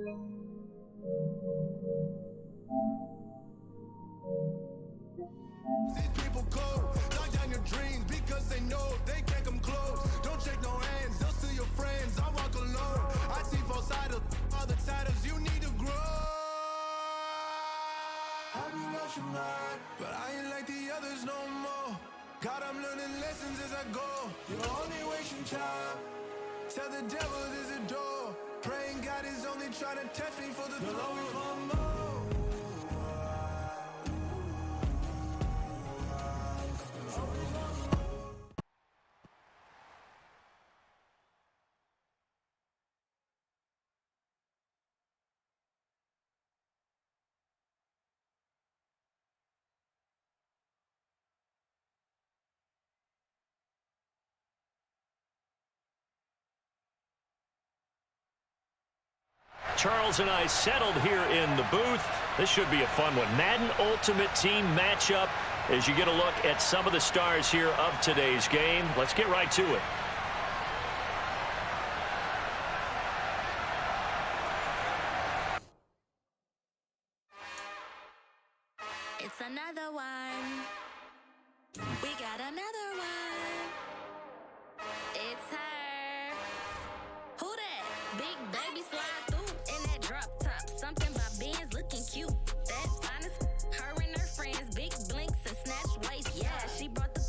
These people cold, lock down your dreams because they know they can't come close. Don't shake no hands, they'll steal your friends. I walk alone. I see false idols, all the titles you need to grow. Have you lost your mind? But I ain't like the others no more. God, I'm learning lessons as I go. You're only wasting time. Tell the devil there's a door. Praying God is only trying to touch me for the throne. Charles and I settled here in the booth. This should be a fun one. Madden Ultimate Team matchup as you get a look at some of the stars here of today's game. Let's get right to it. It's another one. We got another one. It's her. Who that? Big baby slide through in that drop top. Something about Benz looking cute. That finest. Her and her friends. Big blinks and snatch waist. Yeah, she brought the.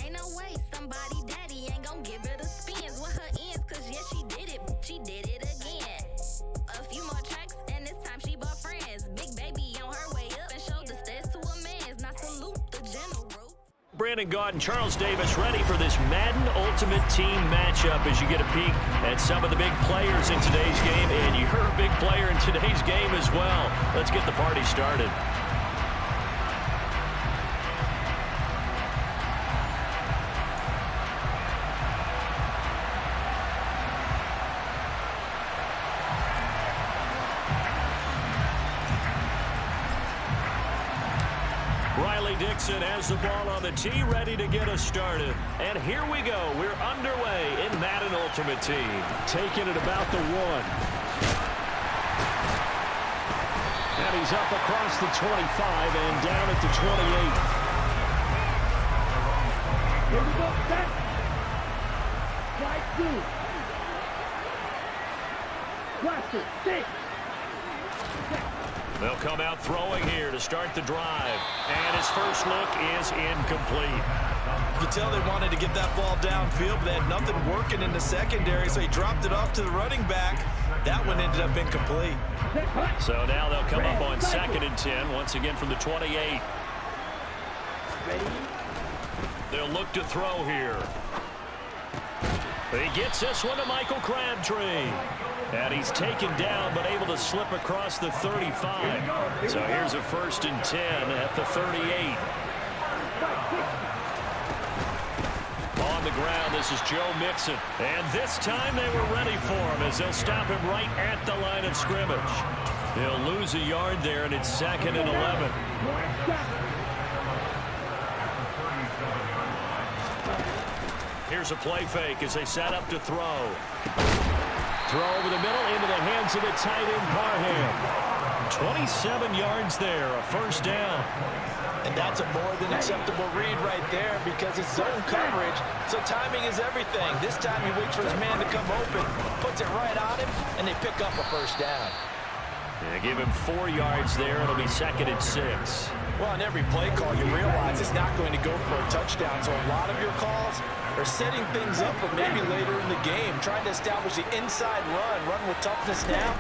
Ain't no way. Somebody daddy ain't gon' give her the spins with her ends. Cause yeah, she did it. She did it again. A few more tracks and this time she bought friends. Big baby on her way up and showed the stairs to a man's. Now salute the general. Brandon Gaud and Charles Davis ready for this Madden Ultimate Team matchup as you get a peek at some of the big players in today's game. And you're a big player in today's game as well. Let's get the party started. Dixon has the ball on the tee, ready to get us started. And here we go. We're underway in Madden Ultimate Team. Taking it about the 1. And he's up across the 25 and down at the 28. Here we go, set. Slide through. Blaster, 6. They'll come out throwing here to start the drive. And his first look is incomplete. You can tell they wanted to get that ball downfield, but they had nothing working in the secondary, so he dropped it off to the running back. That one ended up incomplete. So now they'll come up on 2nd and 10, once again from the 28. They'll look to throw here. He gets this one to Michael Crabtree. And he's taken down, but able to slip across the 35. So here's a 1st and 10 at the 38. On the ground, this is Joe Mixon. And this time they were ready for him as they'll stop him right at the line of scrimmage. He'll lose a yard there, and it's 2nd and 11. Here's a play fake as they set up to throw. Throw over the middle into the hands of the tight end, Parham. 27 yards there, a 1st down. And that's a more than acceptable read right there because it's zone coverage, so timing is everything. This time he waits for his man to come open, puts it right on him, and they pick up a 1st down. Yeah, give him 4 yards there. It'll be 2nd and 6. Well, on every play call, you realize it's not going to go for a touchdown, so a lot of your calls are setting things up for maybe later in the game, trying to establish the inside run with toughness now,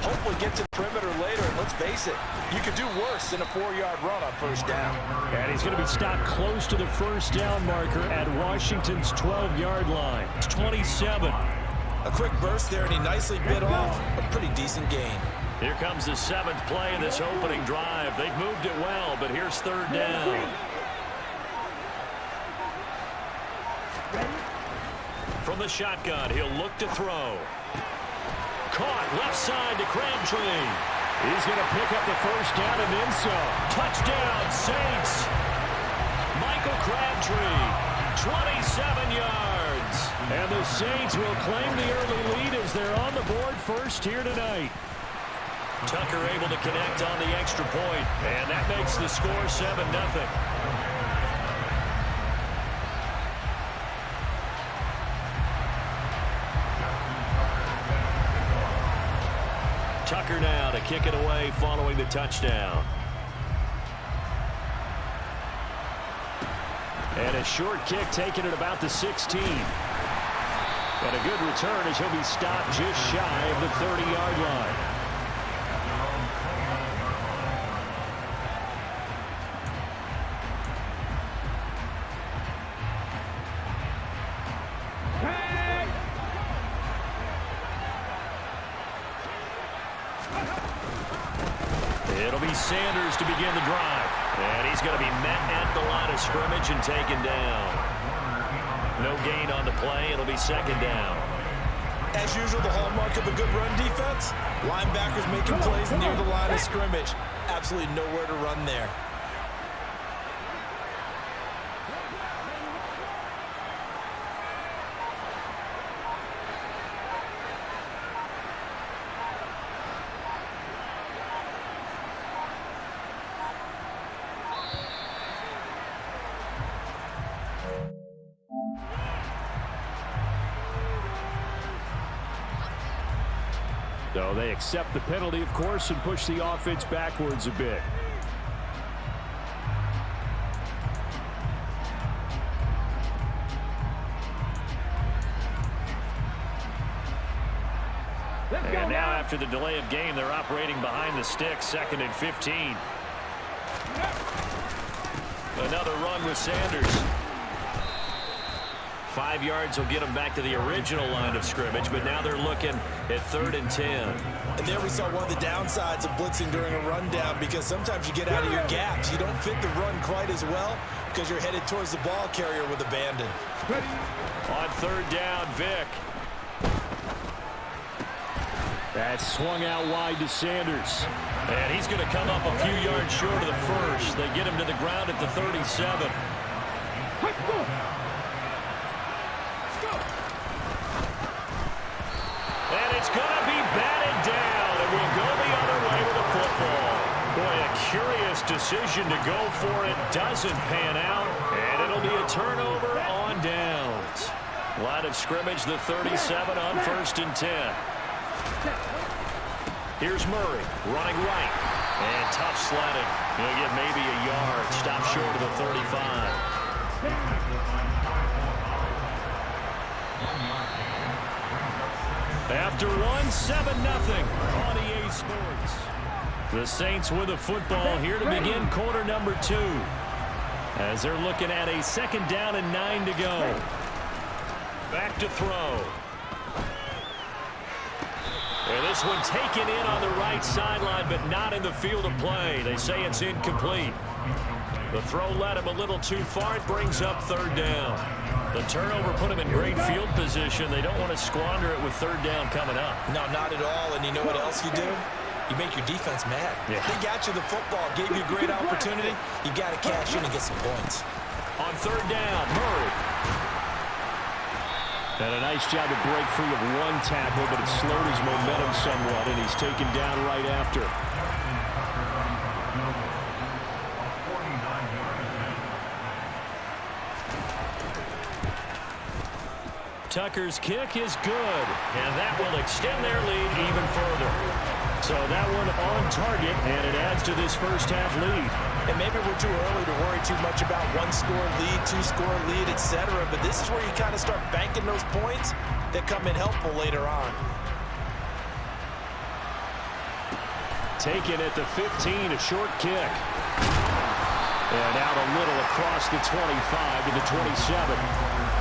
hopefully get to the perimeter later, and let's face it, you could do worse than a 4-yard run on 1st down. And he's going to be stopped close to the 1st down marker at Washington's 12-yard line. It's 27. A quick burst there, and he nicely bit off a pretty decent gain. Here comes the 7th play of this opening drive. They've moved it well, but here's 3rd down. From the shotgun, he'll look to throw. Caught left side to Crabtree. He's going to pick up the 1st down and then some. Touchdown, Saints. Michael Crabtree, 27 yards. And the Saints will claim the early lead as they're on the board first here tonight. Tucker able to connect on the extra point, and that makes the score 7-0. Tucker now to kick it away following the touchdown. And a short kick taken at about the 16. And a good return as he'll be stopped just shy of the 30-yard line. It'll be Sanders to begin the drive. And he's going to be met at the line of scrimmage and taken down. No gain on the play. It'll be second down. As usual, the hallmark of a good run defense, linebackers making plays near the line of scrimmage. Absolutely nowhere to run there. So they accept the penalty, of course, and push the offense backwards a bit. And now after the delay of game, they're operating behind the sticks, 2nd and 15. Another run with Sanders. 5 yards will get them back to the original line of scrimmage, but now they're looking at 3rd and 10. And there we saw one of the downsides of blitzing during a rundown, because sometimes you get out of your gaps. You don't fit the run quite as well because you're headed towards the ball carrier with abandon. On 3rd down, Vick. That's swung out wide to Sanders. And he's going to come up a few yards short of the first. They get him to the ground at the 37. And it's going to be batted down, and we'll go the other way with the football. Boy, a curious decision to go for it. Doesn't pan out, and it'll be a turnover on downs. Line of scrimmage, the 37 on 1st and 10. Here's Murray, running right. And tough sledding. He'll get maybe a yard. Stop short of the 35. After 7-0 on EA Sports. The Saints with the football here to begin quarter number 2. As they're looking at a 2nd down and 9 to go. Back to throw. And this one taken in on the right sideline, but not in the field of play. They say it's incomplete. The throw led him a little too far. It brings up 3rd down. The turnover put him in great field position. They don't want to squander it with 3rd down coming up. No, not at all. And you know what else you do? You make your defense mad. Yeah. They got you the football, gave you a great opportunity. You got to cash in and get some points. On 3rd down, Murray. And a nice job to break free of one tackle, but it slowed his momentum somewhat, and he's taken down right after. Tucker's kick is good, and that will extend their lead even further. So that one on target, and it adds to this first half lead. And maybe we're too early to worry too much about 1-score lead, 2-score lead, etc. But this is where you kind of start banking those points that come in helpful later on. Taken at the 15, a short kick. And out a little across the 25 to the 27.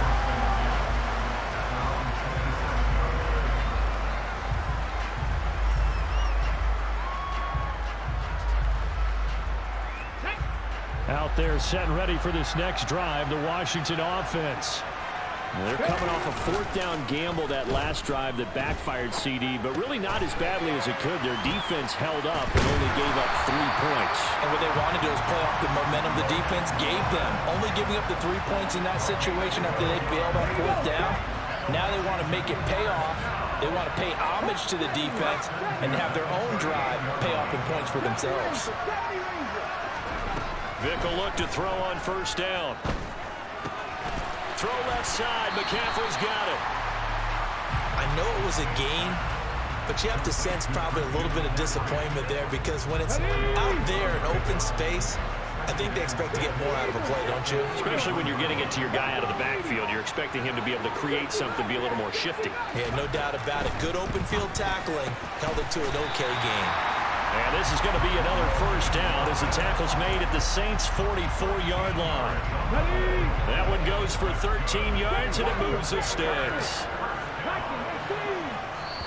Out there set and ready for this next drive, the Washington offense. They're coming off a 4th down gamble that last drive that backfired CD, but really not as badly as it could. Their defense held up and only gave up 3 points. And what they wanted to do is play off the momentum the defense gave them. Only giving up the 3 points in that situation after they bailed on 4th down. Now they want to make it pay off They want to pay homage to the defense and have their own drive pay off in points for themselves. Vick will look to throw on first down. Throw left side. McCaffrey's got it. I know it was a gain, but you have to sense probably a little bit of disappointment there because when it's out there in open space, I think they expect to get more out of a play, don't you? Especially when you're getting it to your guy out of the backfield. You're expecting him to be able to create something, be a little more shifty. Yeah, no doubt about it. Good open field tackling held it to an okay game. And this is going to be another first down as the tackle's made at the Saints' 44-yard line. That one goes for 13 yards, and it moves the sticks.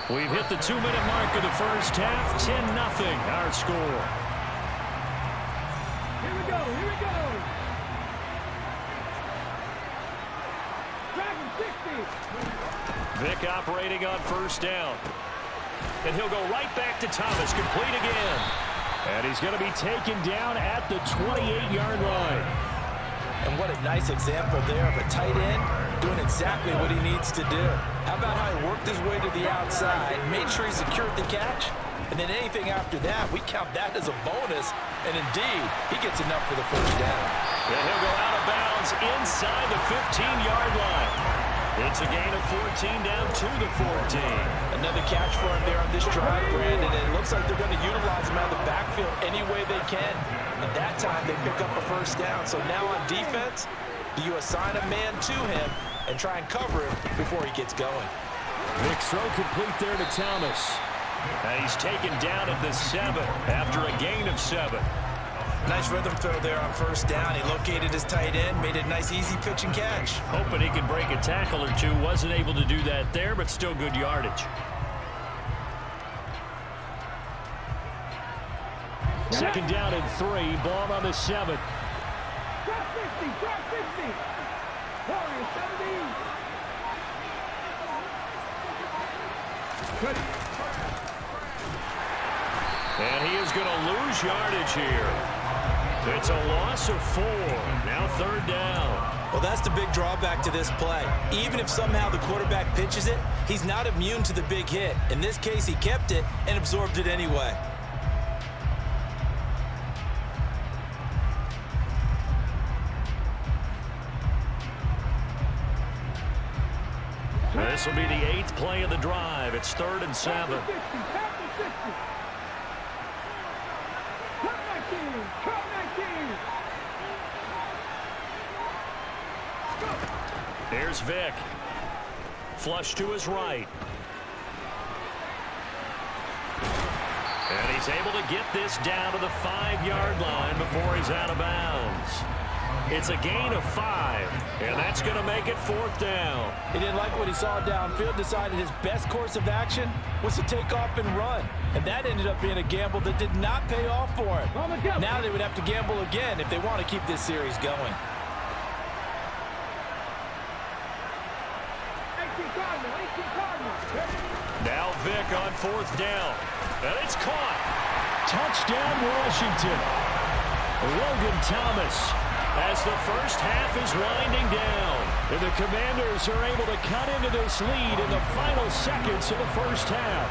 We've hit the 2-minute mark of the first half. 10-0 our score. Here we go, here we go. Dragon 60. Vick operating on first down. And he'll go right back to Thomas, complete again. And he's going to be taken down at the 28-yard line. And what a nice example there of a tight end doing exactly what he needs to do. How about how he worked his way to the outside, made sure he secured the catch, and then anything after that, we count that as a bonus. And indeed, he gets enough for the first down. And he'll go out of bounds inside the 15-yard line. It's a gain of 14 down to the 14. Another catch for him there on this drive, Brandon, and it looks like they're going to utilize him out of the backfield any way they can. At that time, they pick up a first down. So now on defense, do you assign a man to him and try and cover him before he gets going? Vick's throw complete there to Thomas. And he's taken down at the 7 after a gain of 7. Nice rhythm throw there on first down. He located his tight end, made a nice easy pitch and catch. Hoping he could break a tackle or two. Wasn't able to do that there, but still good yardage. Second down and 3. Ball on the 7. Drop 50, drop 50. Warriors 17. Good. And he is going to lose yardage here. It's a loss of 4. Now third down. Well, that's the big drawback to this play. Even if somehow the quarterback pitches it, he's not immune to the big hit. In this case, he kept it and absorbed it anyway. This will be the 8th play of the drive. It's 3rd and 7. Here's Vick. Flush to his right. And he's able to get this down to the 5-yard line before he's out of bounds. It's a gain of 5, and that's going to make it 4th down. He didn't like what he saw downfield, decided his best course of action was to take off and run. And that ended up being a gamble that did not pay off for him. Now they would have to gamble again if they want to keep this series going. Now Vick on 4th down. And it's caught. Touchdown, Washington. Logan Thomas as the first half is winding down. And the Commanders are able to cut into this lead in the final seconds of the first half.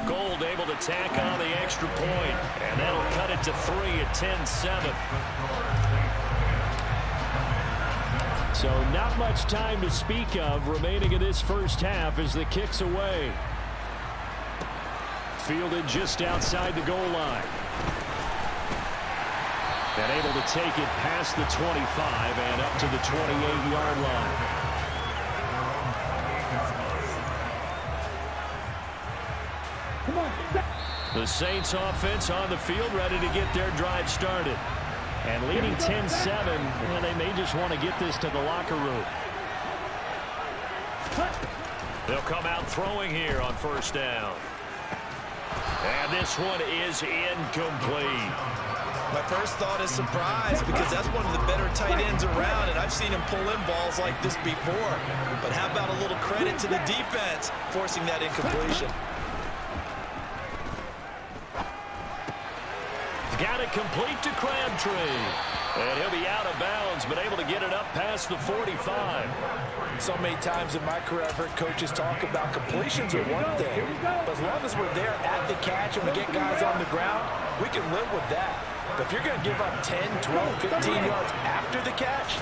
Gold able to tack on the extra point. And that'll cut it to 3 at 10-7. So not much time to speak of remaining in this first half as the kick's away. Fielded just outside the goal line. And able to take it past the 25 and up to the 28-yard line. The Saints offense on the field ready to get their drive started. And leading 10-7, and they may just want to get this to the locker room. They'll come out throwing here on first down. And this one is incomplete. My first thought is surprise because that's one of the better tight ends around, and I've seen him pull in balls like this before. But how about a little credit to the defense forcing that incompletion? Got it complete to Crabtree. And he'll be out of bounds, but able to get it up past the 45. So many times in my career, I've heard coaches talk about completions are one thing, but as long as we're there at the catch and we get guys on the ground, we can live with that. But if you're going to give up 10, 12, 15 yards after the catch,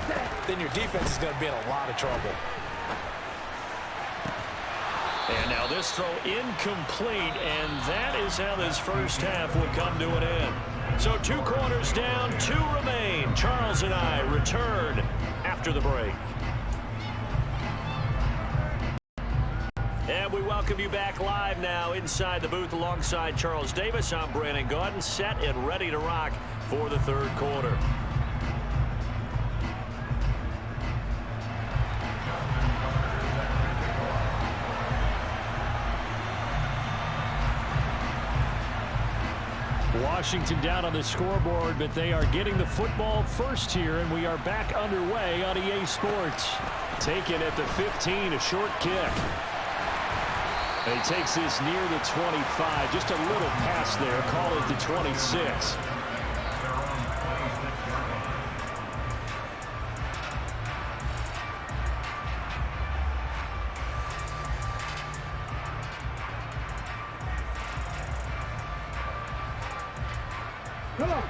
then your defense is going to be in a lot of trouble. And now this throw incomplete, and that is how this first half will come to an end. So 2 quarters down, 2 remain. Charles and I return after the break. And we welcome you back live now inside the booth alongside Charles Davis. I'm Brandon Gaudin, set and ready to rock for the third quarter. Washington down on the scoreboard, but they are getting the football first here, and we are back underway on EA Sports. Taken at the 15, a short kick. And he takes this near the 25, just a little pass there, call it the 26.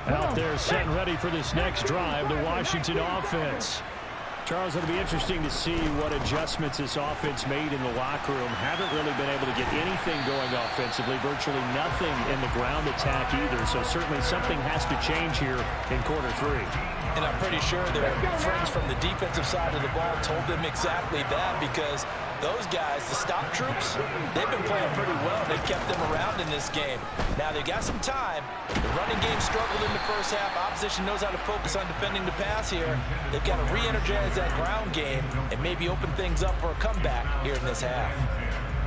Out there set and ready for this next drive, the Washington offense. Charles, it'll be interesting to see what adjustments this offense made in the locker room. Haven't really been able to get anything going offensively, virtually nothing in the ground attack either. So certainly something has to change here in quarter 3. And I'm pretty sure their friends from the defensive side of the ball told them exactly that, because those guys, the stop troops, they've been playing pretty well. They've kept them around in this game. Now they've got some time. The running game struggled in the first half. Opposition knows how to focus on defending the pass here. They've got to re-energize that ground game and maybe open things up for a comeback here in this half.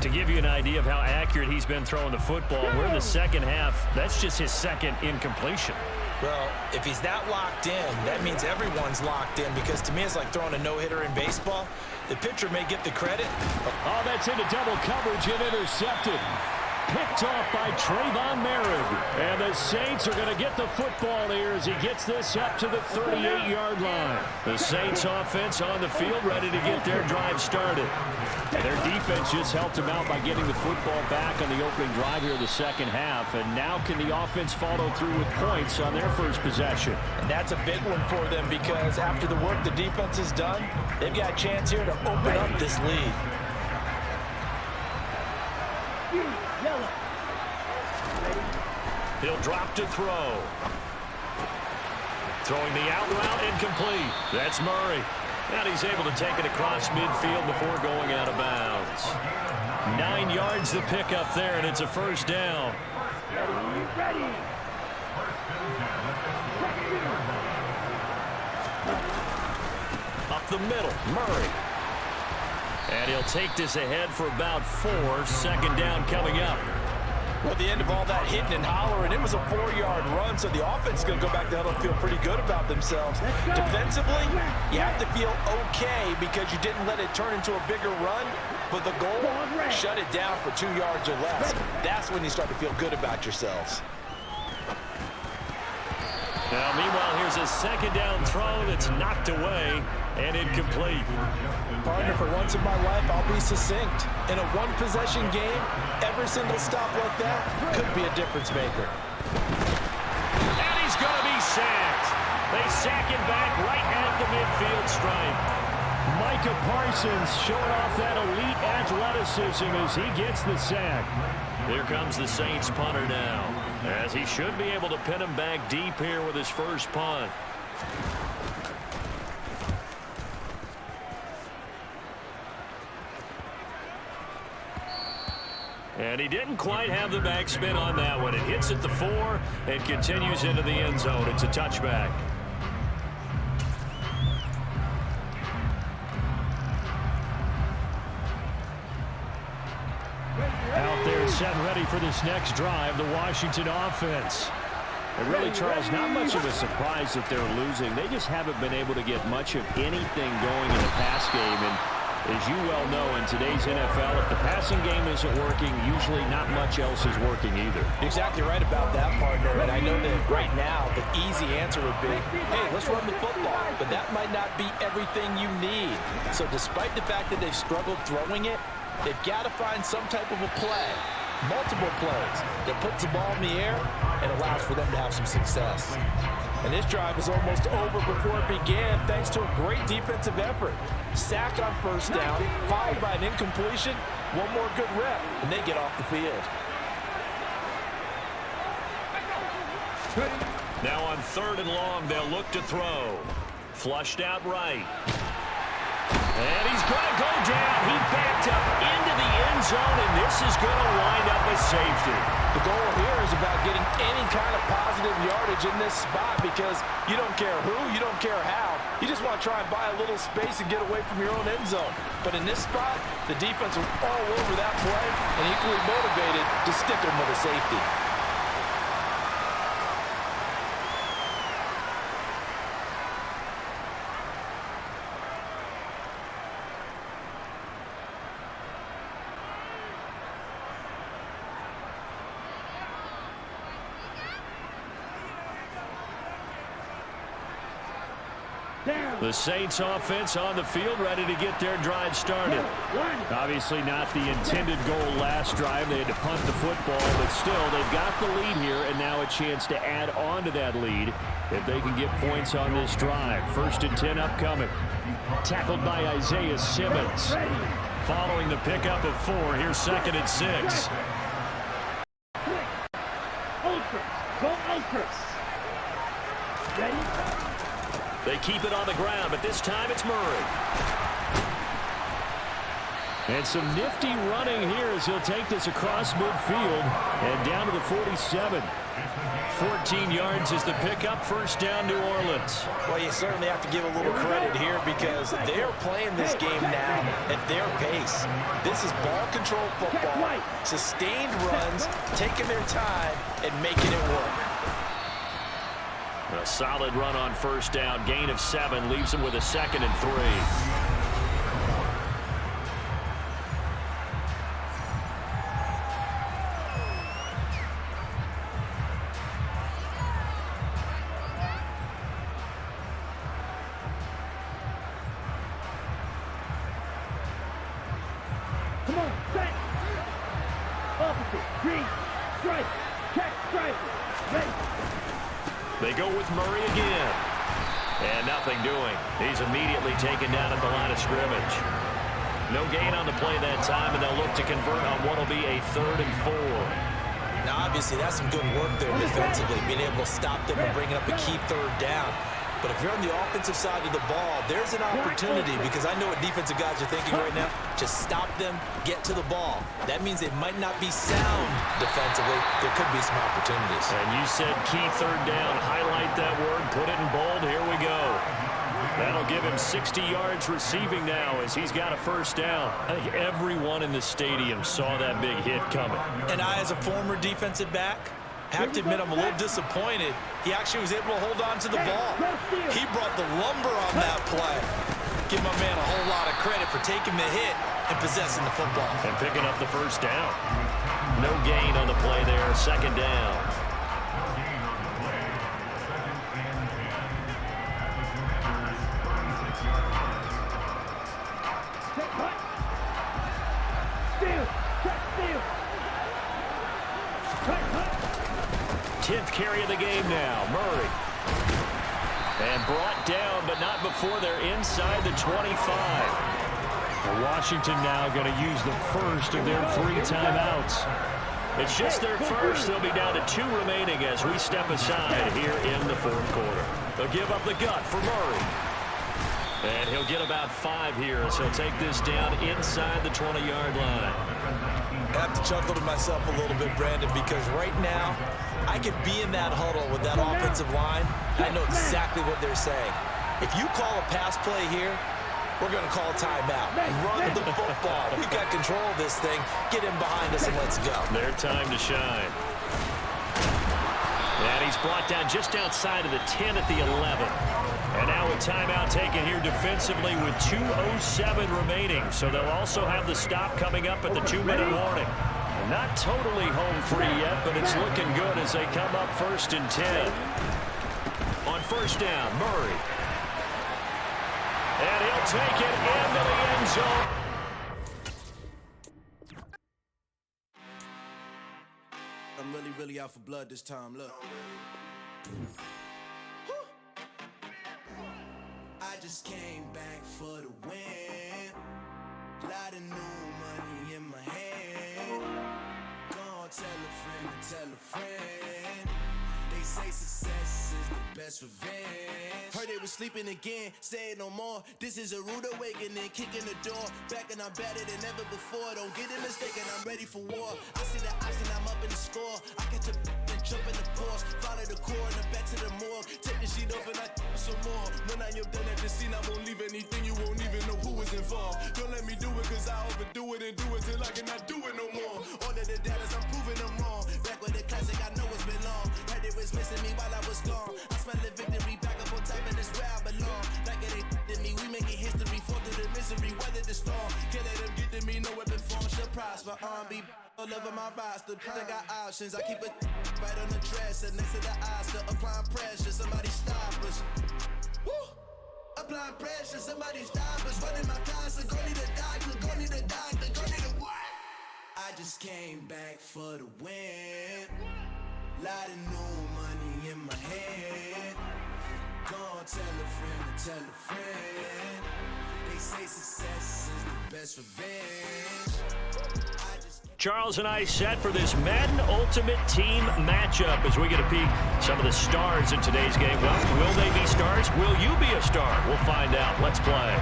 To give you an idea of how accurate he's been throwing the football, we're in the second half. That's just his second incompletion. Well, if he's that locked in, that means everyone's locked in, because to me it's like throwing a no-hitter in baseball. The pitcher may get the credit. Oh, that's into double coverage and intercepted. Picked off by Trayvon Merritt. And the Saints are going to get the football here as he gets this up to the 38-yard line. The Saints offense on the field ready to get their drive started. And their defense just helped them out by getting the football back on the opening drive here of the second half. And now can the offense follow through with points on their first possession? And that's a big one for them, because after the work the defense has done, they've got a chance here to open up this lead. He'll drop to throw. Throwing the out route, incomplete. That's Murray. And he's able to take it across midfield before going out of bounds. 9 yards to pick up there, and it's a first down. Ready. Up the middle, Murray. And he'll take this ahead for about 4. Second down coming up. Well, at the end of all that hitting and hollering, it was a 4-yard run, so the offense is going to go back down and feel pretty good about themselves. Defensively, you have to feel okay because you didn't let it turn into a bigger run, but the goal, shut it down for 2 yards or less. That's when you start to feel good about yourselves. Now, meanwhile, here's a second down throw that's knocked away and incomplete. Partner, for once in my life, I'll be succinct. In a one-possession game, every single stop like that could be a difference maker. And he's going to be sacked. They sack him back right at the midfield stripe. Micah Parsons showing off that elite athleticism as he gets the sack. Here comes the Saints punter now, as he should be able to pin him back deep here with his first punt. And he didn't quite have the backspin on that one. It hits at the 4 and continues into the end zone. It's a touchback. Out there set and ready for this next drive, the Washington offense. And really, Charles, not much of a surprise that they're losing. They just haven't been able to get much of anything going in the pass game. And As you well know, in today's NFL, if the passing game isn't working, usually not much else is working either. Exactly right about that, partner. And I know that right now the easy answer would be, hey, let's run the football. But that might not be everything you need. So despite the fact that they've struggled throwing it, they've got to find some type of a play, multiple plays, that puts the ball in the air and allows for them to have some success. And this drive is almost over before it began thanks to a great defensive effort. Sack on first down, followed by an incompletion, one more good rep, and they get off the field. Now on 3rd and long, they'll look to throw. Flushed out right. And he's going to go down. He backed up into the end zone, and this is going to wind up a safety. The goal here is about getting any kind of positive yardage in this spot because you don't care who, you don't care how. You just want to try and buy a little space and get away from your own end zone. But in this spot, the defense was all over that play and equally motivated to stick them with a safety. The Saints offense on the field, ready to get their drive started. Obviously not the intended goal last drive. They had to punt the football, but still, they've got the lead here, and now a chance to add on to that lead if they can get points on this drive. 1st and 10 upcoming. Tackled by Isaiah Simmons. Following the pickup of 4, here's 2nd and 6. Ultras, go Ultras. Ready? They keep it on the ground, but this time it's Murray. And some nifty running here as he'll take this across midfield and down to the 47. 14 yards is the pickup. 1st down, New Orleans. Well, you certainly have to give a little credit here because they're playing this game now at their pace. This is ball control football, sustained runs, taking their time and making it work. A solid run on 1st down. Gain of 7 leaves him with a 2nd and 3. Come on, back. Opposite, green, strike, check, strike, ready. They go with Murray again. And nothing doing. He's immediately taken down at the line of scrimmage. No gain on the play that time, and they'll look to convert on what will be a 3rd and 4. Now, obviously, that's some good work there defensively, being able to stop them and bringing up a key 3rd down. But if you're on the offensive side of the ball, there's an opportunity because I know what defensive guys are thinking right now. Just stop them, get to the ball. That means they might not be sound defensively. There could be some opportunities. And you said key 3rd down. Highlight that word. Put it in bold. Here we go. That'll give him 60 yards receiving now as he's got a 1st down. I think everyone in the stadium saw that big hit coming. And I, as a former defensive back, have to admit I'm a little disappointed. He actually was able to hold on to the ball. He brought the lumber on that play. Give my man a whole lot of credit for taking the hit and possessing the football. And picking up the 1st down. No gain on the play there. 2nd down. Steal, check, steal. 10th carry of the game now. Murray. And brought down, but not before they're inside the 25. Well, Washington now going to use the first of their 3 timeouts. It's just their first. They'll be down to 2 remaining as we step aside here in the 4th quarter. They'll give up the gut for Murray. And he'll get about 5 here as he'll take this down inside the 20-yard line. I have to chuckle to myself a little bit, Brandon, because right now I could be in that huddle with that offensive line. I know exactly what they're saying. If you call a pass play here, we're going to call timeout. Run the football. We've got control of this thing. Get in behind us and let's go. Their time to shine. And he's brought down just outside of the 10 at the 11. And now a timeout taken here defensively with 2:07 remaining. So they'll also have the stop coming up at the 2-minute warning. Not totally home free yet, but it's looking good as they come up 1st and 10. On 1st down, Murray. And he'll take it into the end zone. I'm really out for blood this time. Look. I just came back for the win. Lot of new money in my hand. Gonna tell a friend to tell a friend. They say success is the best revenge. Heard they was sleeping again, say it no more. This is a rude awakening, kicking the door. Back and I'm better than ever before. Don't get it mistaken, I'm ready for war. I see the option, I'm up in the score. I catch a and jump in the course. Follow the core and the back to the morgue. Take the sheet off and I some more. When I am done at the scene, I won't leave anything. You won't even know who is involved. Don't let me do it, cause I overdo it and do it till I cannot do it no more. All of the data, I'm proving them wrong. Back with the classic, I know it's been long. Heard it was missing me while I was gone. I smell the victory back up on top, and it's where I belong. Like it ain't to me, we making history. Fall through the misery, weather the storm. Can't let them get to me, no weapon form shall prosper. R&B all over my roster. I got options, I keep it right on the dresser. Next to the Oscar, applying pressure. Somebody stop us. Woo! Applying pressure, somebody stop us. Running my concert, go need a doctor, go need a doctor, go need a what? I just came back for the win. Lot of new money in my hand. Gonna tell a friend to tell a friend. They say success is the best revenge. Charles and I set for this Madden Ultimate Team matchup as we get a peek some of the stars in today's game. Well, will they be stars? Will you be a star? We'll find out. Let's play.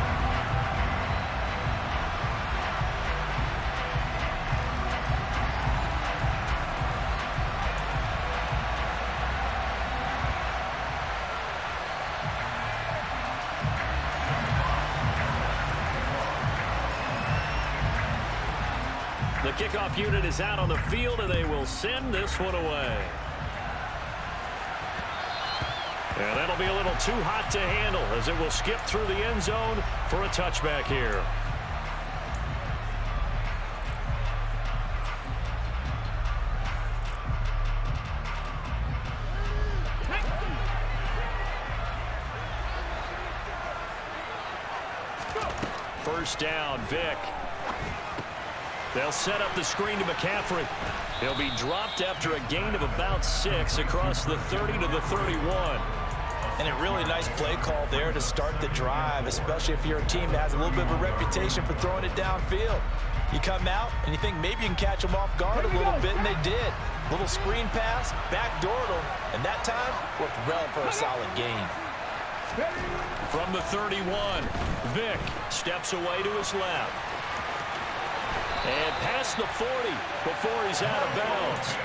The kickoff unit is out on the field, and they will send this one away. And that'll be a little too hot to handle as it will skip through the end zone for a touchback here. First down, Vic. They'll set up the screen to McCaffrey. He'll be dropped after a gain of about 6 across the 30 to the 31. And a really nice play call there to start the drive, especially if you're a team that has a little bit of a reputation for throwing it downfield. You come out and you think maybe you can catch them off guard a little bit, and they did. Little screen pass, backdoored them, and that time worked well for a solid gain. From the 31, Vic steps away to his left. And past the 40 before he's out of bounds.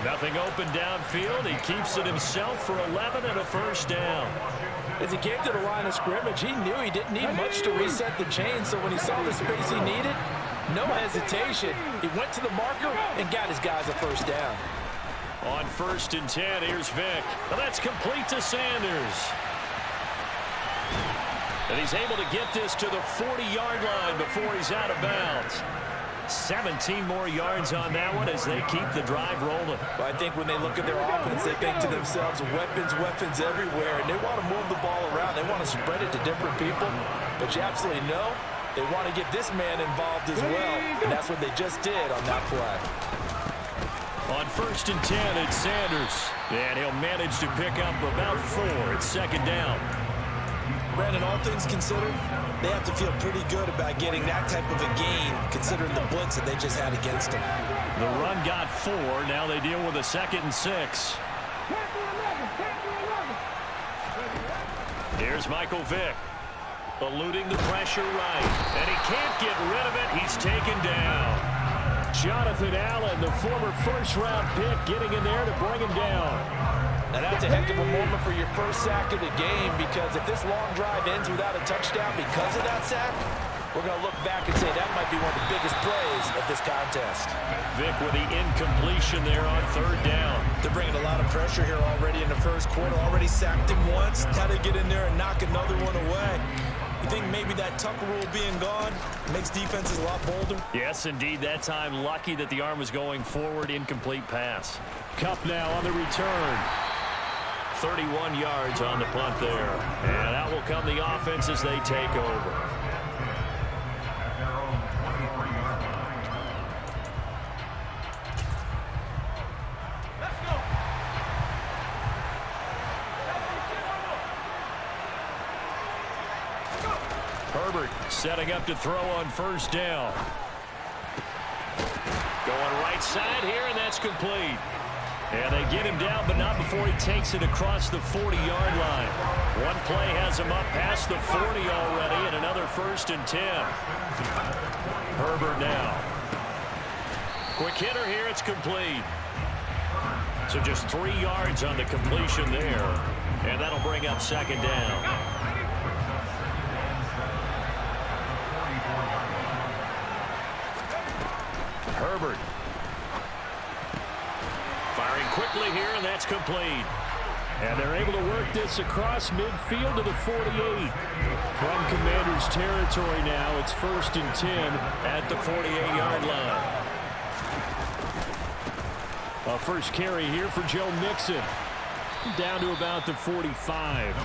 Nothing open downfield. He keeps it himself for 11 and a first down. As he came to the line of scrimmage, he knew he didn't need much to reset the chain, so when he saw the space he needed, no hesitation. He went to the marker and got his guys a first down. On 1st and 10, here's Vic. Well, that's complete to Sanders. And he's able to get this to the 40-yard line before he's out of bounds. 17 more yards on that one as they keep the drive rolling. Well, I think when they look at their offense, they think to themselves, weapons everywhere, and they want to move the ball around. They want to spread it to different people, but you absolutely know they want to get this man involved as well, and that's what they just did on that play. On 1st and 10, it's Sanders, and he'll manage to pick up about 4 at 2nd down. Brandon, all things considered, they have to feel pretty good about getting that type of a gain, considering the blitz that they just had against them. The run got 4. Now they deal with a 2nd and 6. Here's Michael Vick, eluding the pressure right, and he can't get rid of it. He's taken down. Jonathan Allen, the former first-round pick, getting in there to bring him down. Now that's a heck of a moment for your first sack of the game, because if this long drive ends without a touchdown because of that sack, we're going to look back and say that might be one of the biggest plays of this contest. Vic with the incompletion there on third down. They're bringing a lot of pressure here already in the first quarter. Already sacked him once. Now they get in there and knock another one away. You think maybe that Tucker rule being gone makes defenses a lot bolder? Yes, indeed. That time, lucky that the arm was going forward. Incomplete pass. Cup now on the return. 31 yards on the punt there. And out will come the offense as they take over. Herbert setting up to throw on first down. Going right side here, and that's complete. And they get him down, but not before he takes it across the 40-yard line. One play has him up past the 40 already, and another 1st and 10. Herbert now. Quick hitter here, it's complete. So just 3 yards on the completion there, and that'll bring up 2nd down. Herbert. Firing quickly here, and that's complete. And they're able to work this across midfield to the 48. From Commander's territory now, it's 1st and 10 at the 48-yard line. A first carry here for Joe Mixon. Down to about the 45.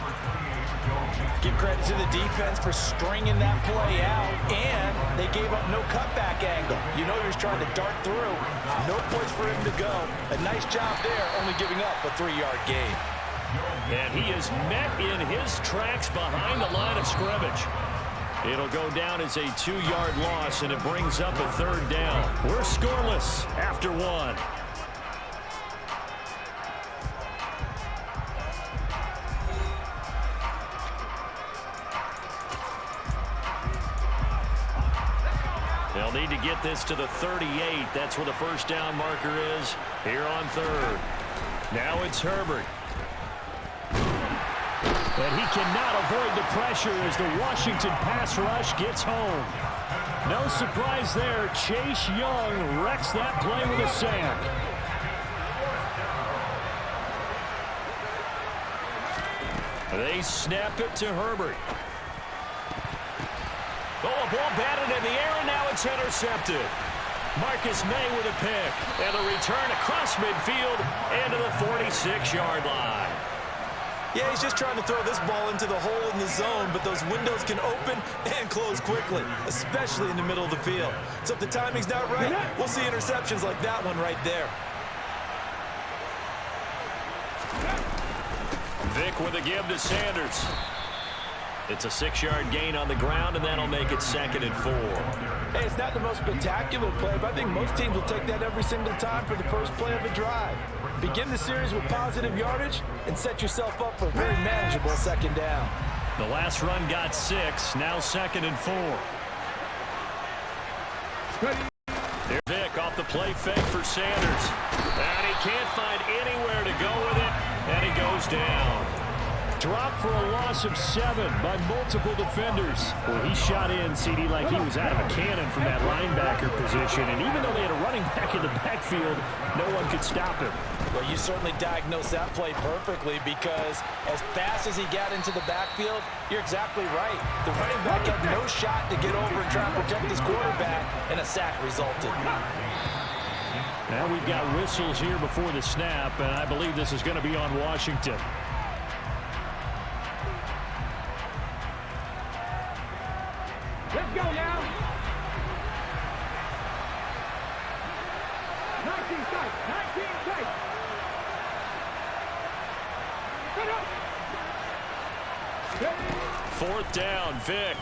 Give credit to the defense for stringing that play out, and they gave up no cutback angle. You know he was trying to dart through. No place for him to go. A nice job there, only giving up a 3-yard gain. And he is met in his tracks behind the line of scrimmage. It'll go down as a 2-yard loss, and it brings up a 3rd down. We're scoreless after 1. They'll need to get this to the 38. That's where the 1st down marker is here on 3rd. Now it's Herbert. And he cannot avoid the pressure as the Washington pass rush gets home. No surprise there. Chase Young wrecks that play with a sack. They snap it to Herbert. Oh, a ball batted in the air, and now it's intercepted. Marcus May with a pick. And a return across midfield into the 46-yard line. Yeah, he's just trying to throw this ball into the hole in the zone, but those windows can open and close quickly, especially in the middle of the field. So if the timing's not right, we'll see interceptions like that one right there. Vic with a give to Sanders. It's a 6-yard gain on the ground, and that'll make it 2nd and 4. Hey, it's not the most spectacular play, but I think most teams will take that every single time for the first play of a drive. Begin the series with positive yardage and set yourself up for a very manageable 2nd down. The last run got 6, now 2nd and 4. There's Vic off the play fake for Sanders. And he can't find anywhere to go with it, and he goes down. Dropped for a loss of 7 by multiple defenders. Well, he shot in, CD, like he was out of a cannon from that linebacker position. And even though they had a running back in the backfield, no one could stop him. Well, you certainly diagnosed that play perfectly because as fast as he got into the backfield, you're exactly right. The running back had no shot to get over and try and protect his quarterback, and a sack resulted. Now we've got whistles here before the snap, and I believe this is going to be on Washington. Let's go now. 19 tight. 19 tight. Get up. 4th down, Vic.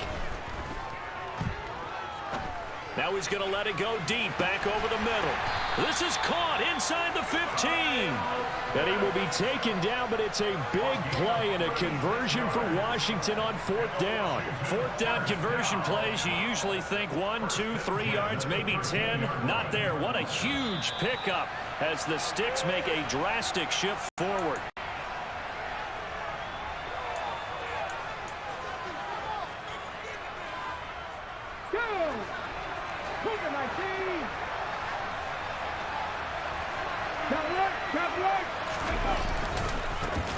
Now he's going to let it go deep, back over the middle. This is caught inside the 15. And he will be taken down, but it's a big play and a conversion for Washington on 4th down. 4th down conversion plays, you usually think 1, 2, 3 yards, maybe 10. Not there. What a huge pickup as the Sticks make a drastic shift forward.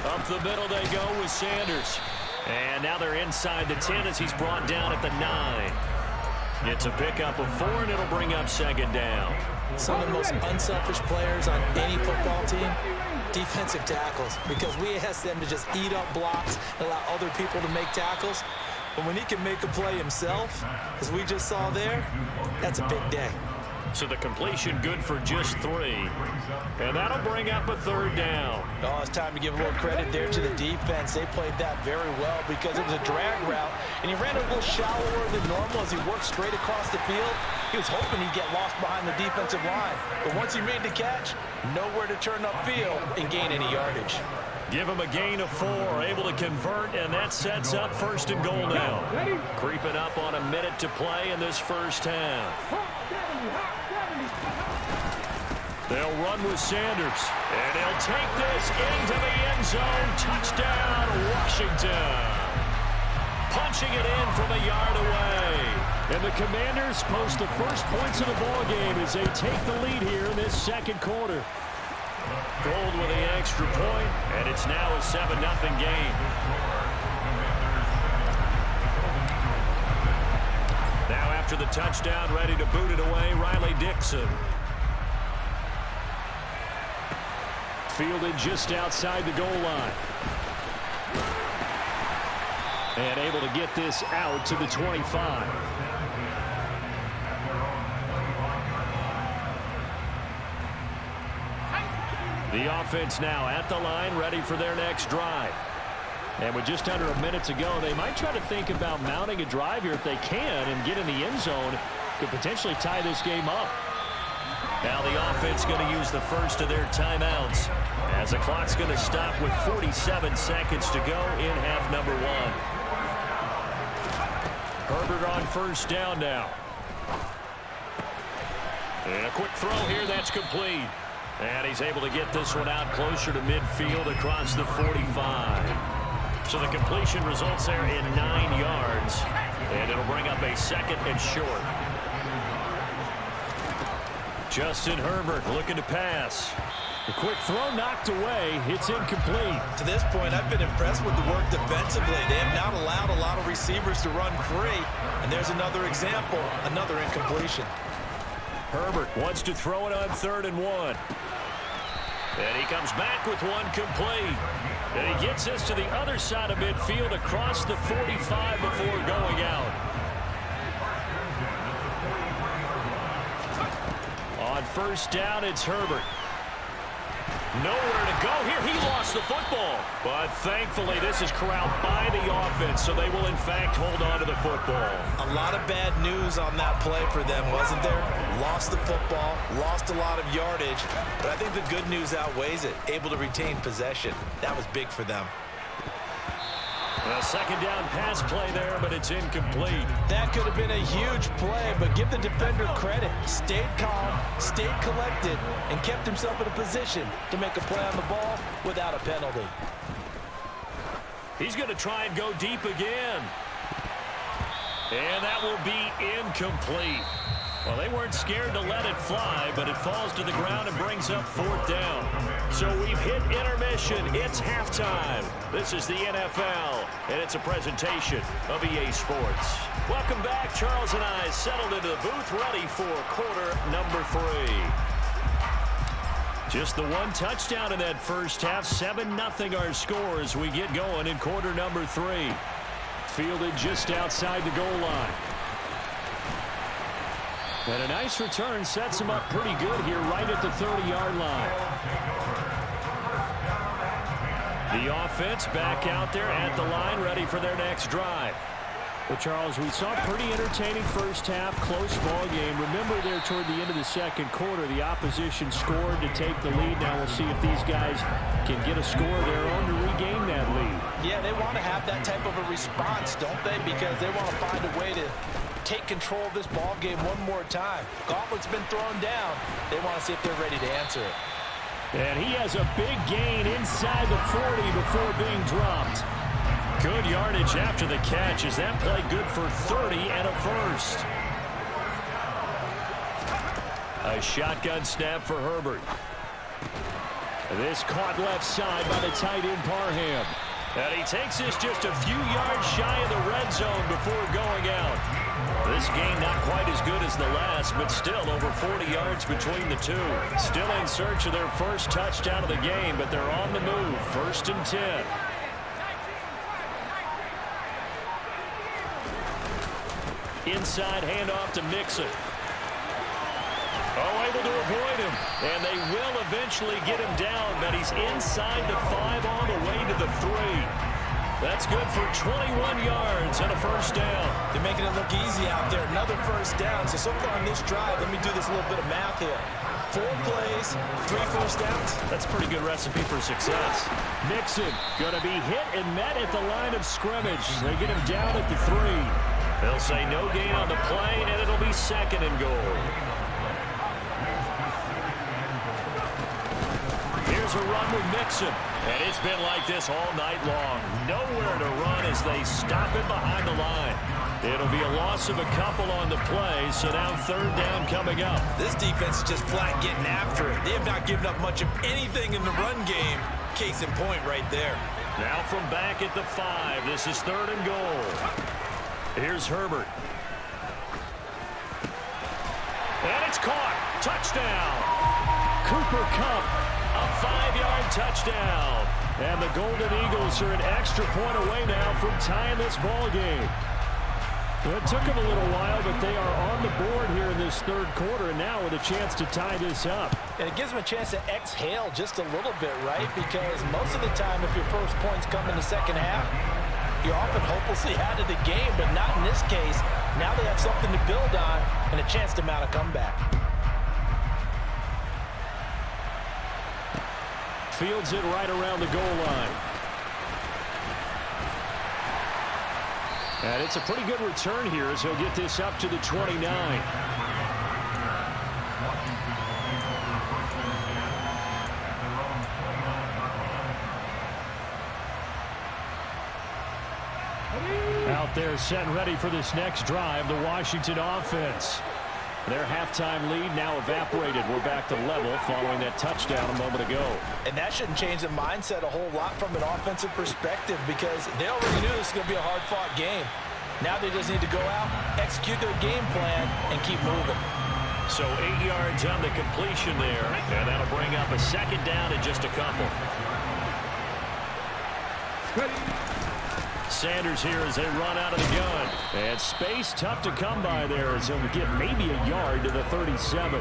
Up the middle they go with Sanders. And now they're inside the 10 as he's brought down at the 9. It's a pickup of 4, and it'll bring up second down. Some of the most unselfish players on any football team, defensive tackles, because we ask them to just eat up blocks and allow other people to make tackles. But when he can make a play himself, as we just saw there, that's a big day. So the completion good for just 3. And that'll bring up a third down. Oh, it's time to give a little credit there to the defense. They played that very well because it was a drag route, and he ran a little shallower than normal as he worked straight across the field. He was hoping he'd get lost behind the defensive line. But once he made the catch, nowhere to turn upfield and gain any yardage. Give him a gain of 4, able to convert, and that sets up first and goal now. Creeping up on a minute to play in this first half. They'll run with Sanders, and he'll take this into the end zone. Touchdown, Washington. Punching it in from a yard away. And the Commanders post the first points of the ballgame as they take the lead here in this second quarter. Gold with the extra point, and it's now a 7-0 game. Now after the touchdown, ready to boot it away, Riley Dixon. Fielded just outside the goal line. And able to get this out to the 25. The offense now at the line, ready for their next drive. And with just under a minute to go, they might try to think about mounting a drive here if they can and get in the end zone. Could potentially tie this game up. Now the offense going to use the first of their timeouts as the clock's going to stop with 47 seconds to go in half number 1. Herbert on first down now. And a quick throw here, that's complete. And he's able to get this one out closer to midfield across the 45. So the completion results there in 9 yards. And it'll bring up a second and short. Justin Herbert looking to pass. A quick throw knocked away. It's incomplete. To this point, I've been impressed with the work defensively. They have not allowed a lot of receivers to run free. And there's another example, another incompletion. Herbert wants to throw it on 3rd and 1. And he comes back with one complete. And he gets this to the other side of midfield across the 45 before going out. On first down, it's Herbert. Nowhere to go here. He lost the football. But thankfully, this is corralled by the offense, so they will, in fact, hold on to the football. A lot of bad news on that play for them, wasn't there? Lost the football, lost a lot of yardage, but I think the good news outweighs it. Able to retain possession. That was big for them. A second down pass play there, but it's incomplete. That could have been a huge play, but give the defender credit. Stayed calm, stayed collected, and kept himself in a position to make a play on the ball without a penalty. He's going to try and go deep again. And that will be incomplete. Well, they weren't scared to let it fly, but it falls to the ground and brings up 4th down. So we've hit intermission. It's halftime. This is the NFL, and it's a presentation of EA Sports. Welcome back. Charles and I settled into the booth, ready for quarter number 3. Just the one touchdown in that first half. 7-0 our score as we get going in quarter number 3. Fielded just outside the goal line. And a nice return sets him up pretty good here right at the 30-yard line. The offense back out there at the line, ready for their next drive. Well, Charles, we saw a pretty entertaining first half, close ball game. Remember there toward the end of the second quarter, the opposition scored to take the lead. Now we'll see if these guys can get a score of their own to regain that lead. Yeah, they want to have that type of a response, don't they? Because they want to find a way to take control of this ball game one more time. Gauntlet's been thrown down. They want to see if they're ready to answer it. And he has a big gain inside the 40 before being dropped. Good yardage after the catch. Is that play good for 30 and a first? A shotgun snap for Herbert. This caught left side by the tight end Parham. And he takes this just a few yards shy of the red zone before going out. This game not quite as good as the last, but still over 40 yards between the two. Still in search of their first touchdown of the game, but they're on the move. 1st and 10. Inside handoff to Mixon. Oh, able to avoid him. And they will eventually get him down, but he's inside the 5 on the way to the 3. That's good for 21 yards and a first down. They're making it look easy out there. Another first down. So far on this drive, let me do this little bit of math here. 4 plays, 3 first downs. That's a pretty good recipe for success. Mixon going to be hit and met at the line of scrimmage. They get him down at the 3. They'll say no gain on the play, and it'll be 2nd and goal. Here's a run with Mixon. And it's been like this all night long. Nowhere to run as they stop it behind the line. It'll be a loss of a couple on the play, so now 3rd down coming up. This defense is just flat getting after it. They have not given up much of anything in the run game. Case in point right there. Now from back at the 5, this is 3rd and goal. Here's Herbert. And it's caught. Touchdown. Cooper Kupp, a 5-yard touchdown. And the Golden Eagles are an extra point away now from tying this ball game. Well, it took them a little while, but they are on the board here in this 3rd quarter, and now with a chance to tie this up. And it gives them a chance to exhale just a little bit, right? Because most of the time, if your first points come in the second half, you're often hopelessly out of the game, but not in this case. Now they have something to build on and a chance to mount a comeback. Fields it right around the goal line. And it's a pretty good return here as he'll get this up to the 29. Out there set and ready for this next drive, the Washington offense. Their halftime lead now evaporated. We're back to level following that touchdown a moment ago. And that shouldn't change the mindset a whole lot from an offensive perspective because they already knew this was going to be a hard-fought game. Now they just need to go out, execute their game plan, and keep moving. So 8 yards on the completion there, and that'll bring up a 2nd down in just a couple. Sanders here as they run out of the gun. And space tough to come by there as he'll get maybe a yard to the 37.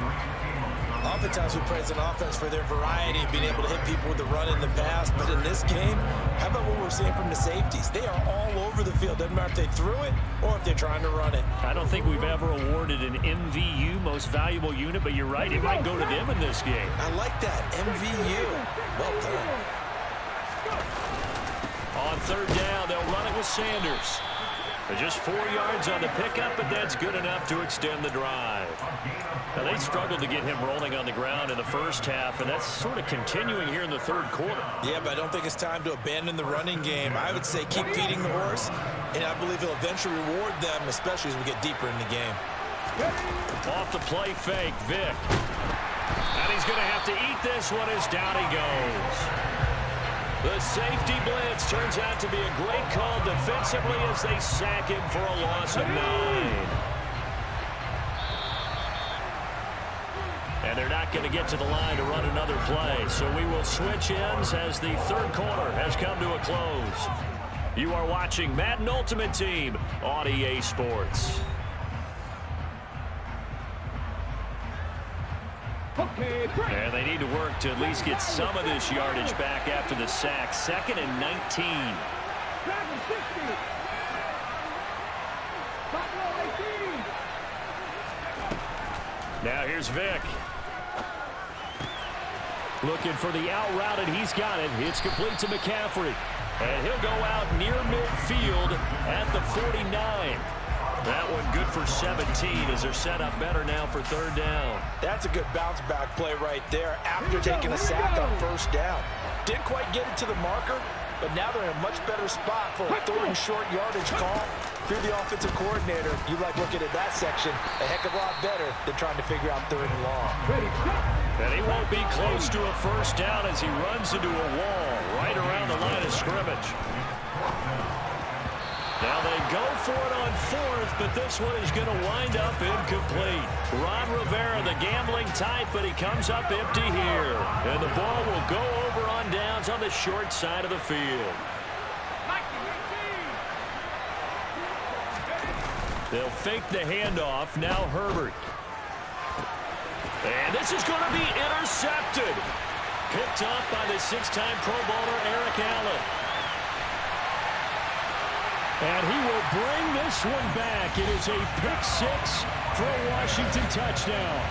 Oftentimes we praise an offense for their variety, being able to hit people with the run in the pass. But in this game, how about what we're seeing from the safeties? They are all over the field. Doesn't matter if they threw it or if they're trying to run it. I don't think we've ever awarded an MVU, most valuable unit, but you're right, it might go to them in this game. I like that, MVU. Well done. On 3rd down, they'll run it with Sanders. Just 4 yards on the pickup, but that's good enough to extend the drive. Now, they struggled to get him rolling on the ground in the first half, and that's sort of continuing here in the 3rd quarter. Yeah, but I don't think it's time to abandon the running game. I would say keep feeding the horse, and I believe he'll eventually reward them, especially as we get deeper in the game. Off the play fake, Vic. And he's going to have to eat this one as down he goes. The safety blitz turns out to be a great call defensively as they sack him for a loss of 9. And they're not going to get to the line to run another play, so we will switch ends as the 3rd quarter has come to a close. You are watching Madden Ultimate Team on EA Sports. And they need to work to at least get some of this yardage back after the sack. 2nd and 19. Now here's Vic. Looking for the out route, and he's got it. It's complete to McCaffrey. And he'll go out near midfield at the 49. That one good for 17 as they're set up better now for 3rd down. That's a good bounce back play right there after taking a sack on 1st down. Didn't quite get it to the marker, but now they're in a much better spot for a 3rd and short yardage call. If you're the offensive coordinator, you like looking at that section a heck of a lot better than trying to figure out 3rd and long. And he won't be close to a first down as he runs into a wall right around the line of scrimmage. Now they go for it on fourth, but this one is going to wind up incomplete. Ron Rivera, the gambling type, but he comes up empty here. And the ball will go over on downs on the short side of the field. They'll fake the handoff. Now Herbert. And this is going to be intercepted. Picked up by the six-time Pro Bowler Eric Allen. And he will bring this one back. It is a pick six for a Washington touchdown.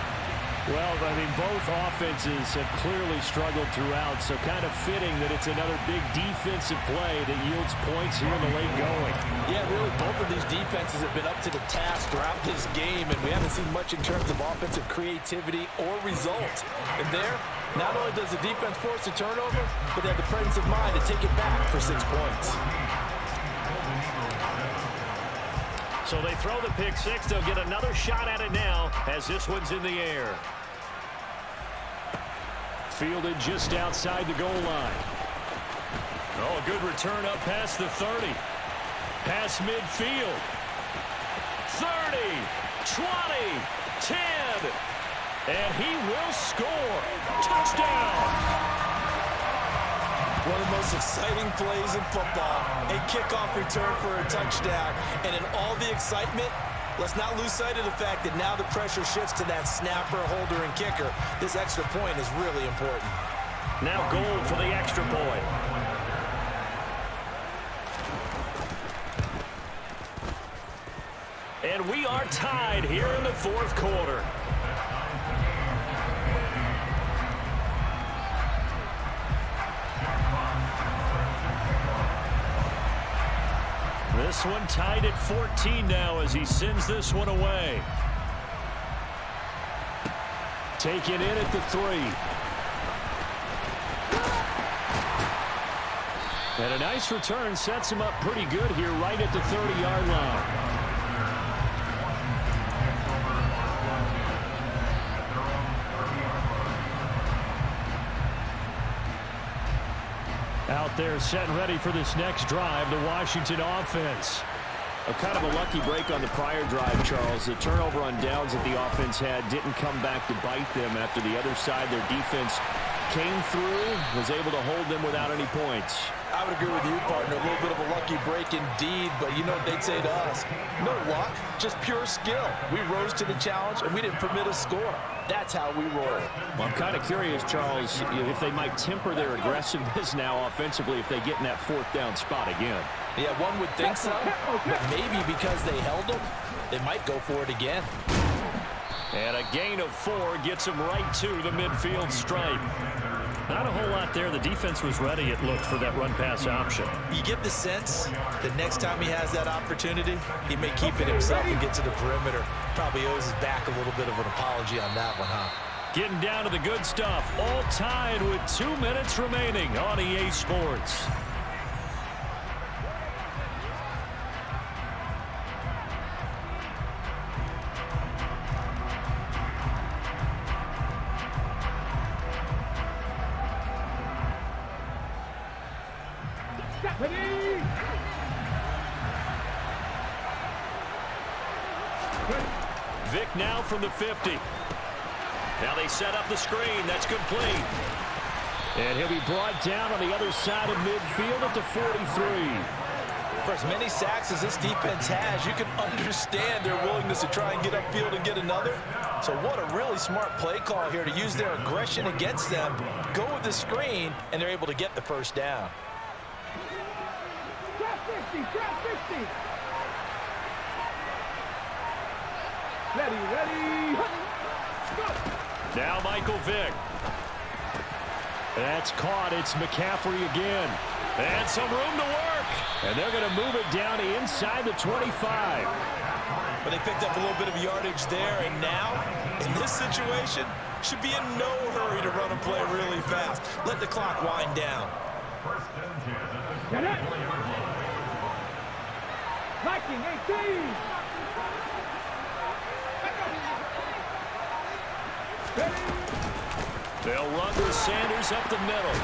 Well, I mean, both offenses have clearly struggled throughout, so kind of fitting that it's another big defensive play that yields points here in the late going. Yeah, really, both of these defenses have been up to the task throughout this game, and we haven't seen much in terms of offensive creativity or results. And there, not only does the defense force a turnover, but they have the presence of mind to take it back for 6 points. So they throw the pick six. They'll get another shot at it now as this one's in the air. Fielded just outside the goal line. Oh, a good return up past the 30. Past midfield. 30, 20, 10. And he will score. Touchdown. One of the most exciting plays in football, a kickoff return for a touchdown. And in all the excitement, let's not lose sight of the fact that now the pressure shifts to that snapper, holder, and kicker. This extra point is really important. Now goal for the extra point. And we are tied here in the fourth quarter. This one tied at 14 now as he sends this one away. Taken in at the 3. And a nice return sets him up pretty good here right at the 30-yard line. Out there set and ready for this next drive, the Washington offense. A kind of a lucky break on the prior drive, Charles. The turnover on downs that the offense had didn't come back to bite them after the other side. Their defense came through, was able to hold them without any points. I would agree with you, partner. A little bit of a lucky break indeed, but you know what they'd say to us? No luck, just pure skill. We rose to the challenge, and we didn't permit a score. That's how we roll. Well, I'm kind of curious, Charles, if they might temper their aggressiveness now offensively if they get in that fourth down spot again. Yeah, one would think so, but maybe because they held them, they might go for it again. And a gain of 4 gets him right to the midfield stripe. Not a whole lot there. The defense was ready, it looked, for that run-pass option. You get the sense that next time he has that opportunity, he may keep it himself and get to the perimeter. Probably owes his back a little bit of an apology on that one, huh? Getting down to the good stuff. All tied with 2 minutes remaining on EA Sports. Vic now from the 50. Now they set up the screen. That's complete. And he'll be brought down on the other side of midfield at the 43. For as many sacks as this defense has, you can understand their willingness to try and get upfield and get another. So what a really smart play call here to use their aggression against them, go with the screen, and they're able to get the first down. Drop 50, drop 50. Ready. Now Michael Vick. That's caught. It's McCaffrey again. And some room to work. And they're going to move it down inside the 25. But they picked up a little bit of yardage there, and now, in this situation, should be in no hurry to run and play really fast. Let the clock wind down. Viking 18. Ready. They'll run with Sanders up the middle.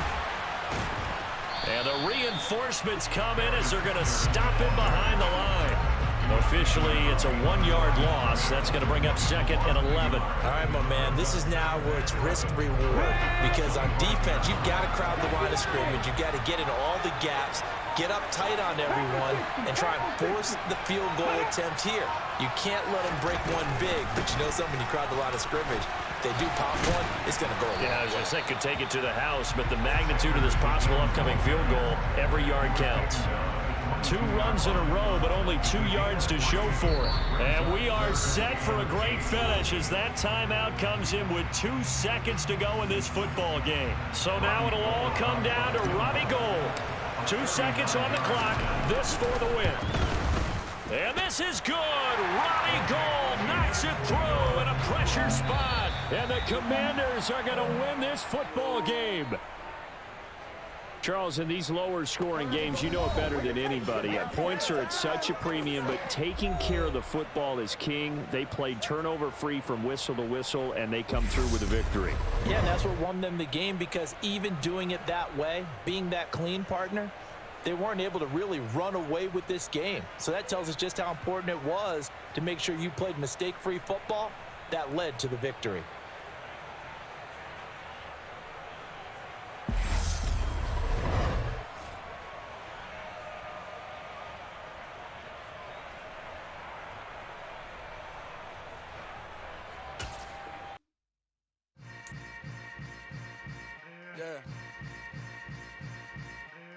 And the reinforcements come in as they're going to stop him behind the line. Officially, it's a 1-yard loss. That's going to bring up 2nd and 11. All right, my man, this is now where it's risk-reward. Because on defense, you've got to crowd the line of scrimmage. You've got to get in all the gaps, get up tight on everyone, and try and force the field goal attempt here. You can't let them break one big, but you know something, when you crowd the line of scrimmage, if they do pop one, it's going to go a long way. I was going to say, could take it to the house, but the magnitude of this possible upcoming field goal, every yard counts. 2 runs in a row, but only 2 yards to show for it. And we are set for a great finish as that timeout comes in with 2 seconds to go in this football game. So now it'll all come down to Robbie Gould. 2 seconds on the clock. This for the win. And this is good. Robbie Gould knocks it through in a pressure spot. And the Commanders are going to win this football game. Charles, in these lower-scoring games, you know it better than anybody. Points are at such a premium, but taking care of the football is king. They played turnover-free from whistle to whistle, and they come through with a victory. Yeah, and that's what won them the game, because even doing it that way, being that clean, partner, they weren't able to really run away with this game. So that tells us just how important it was to make sure you played mistake-free football. That led to the victory.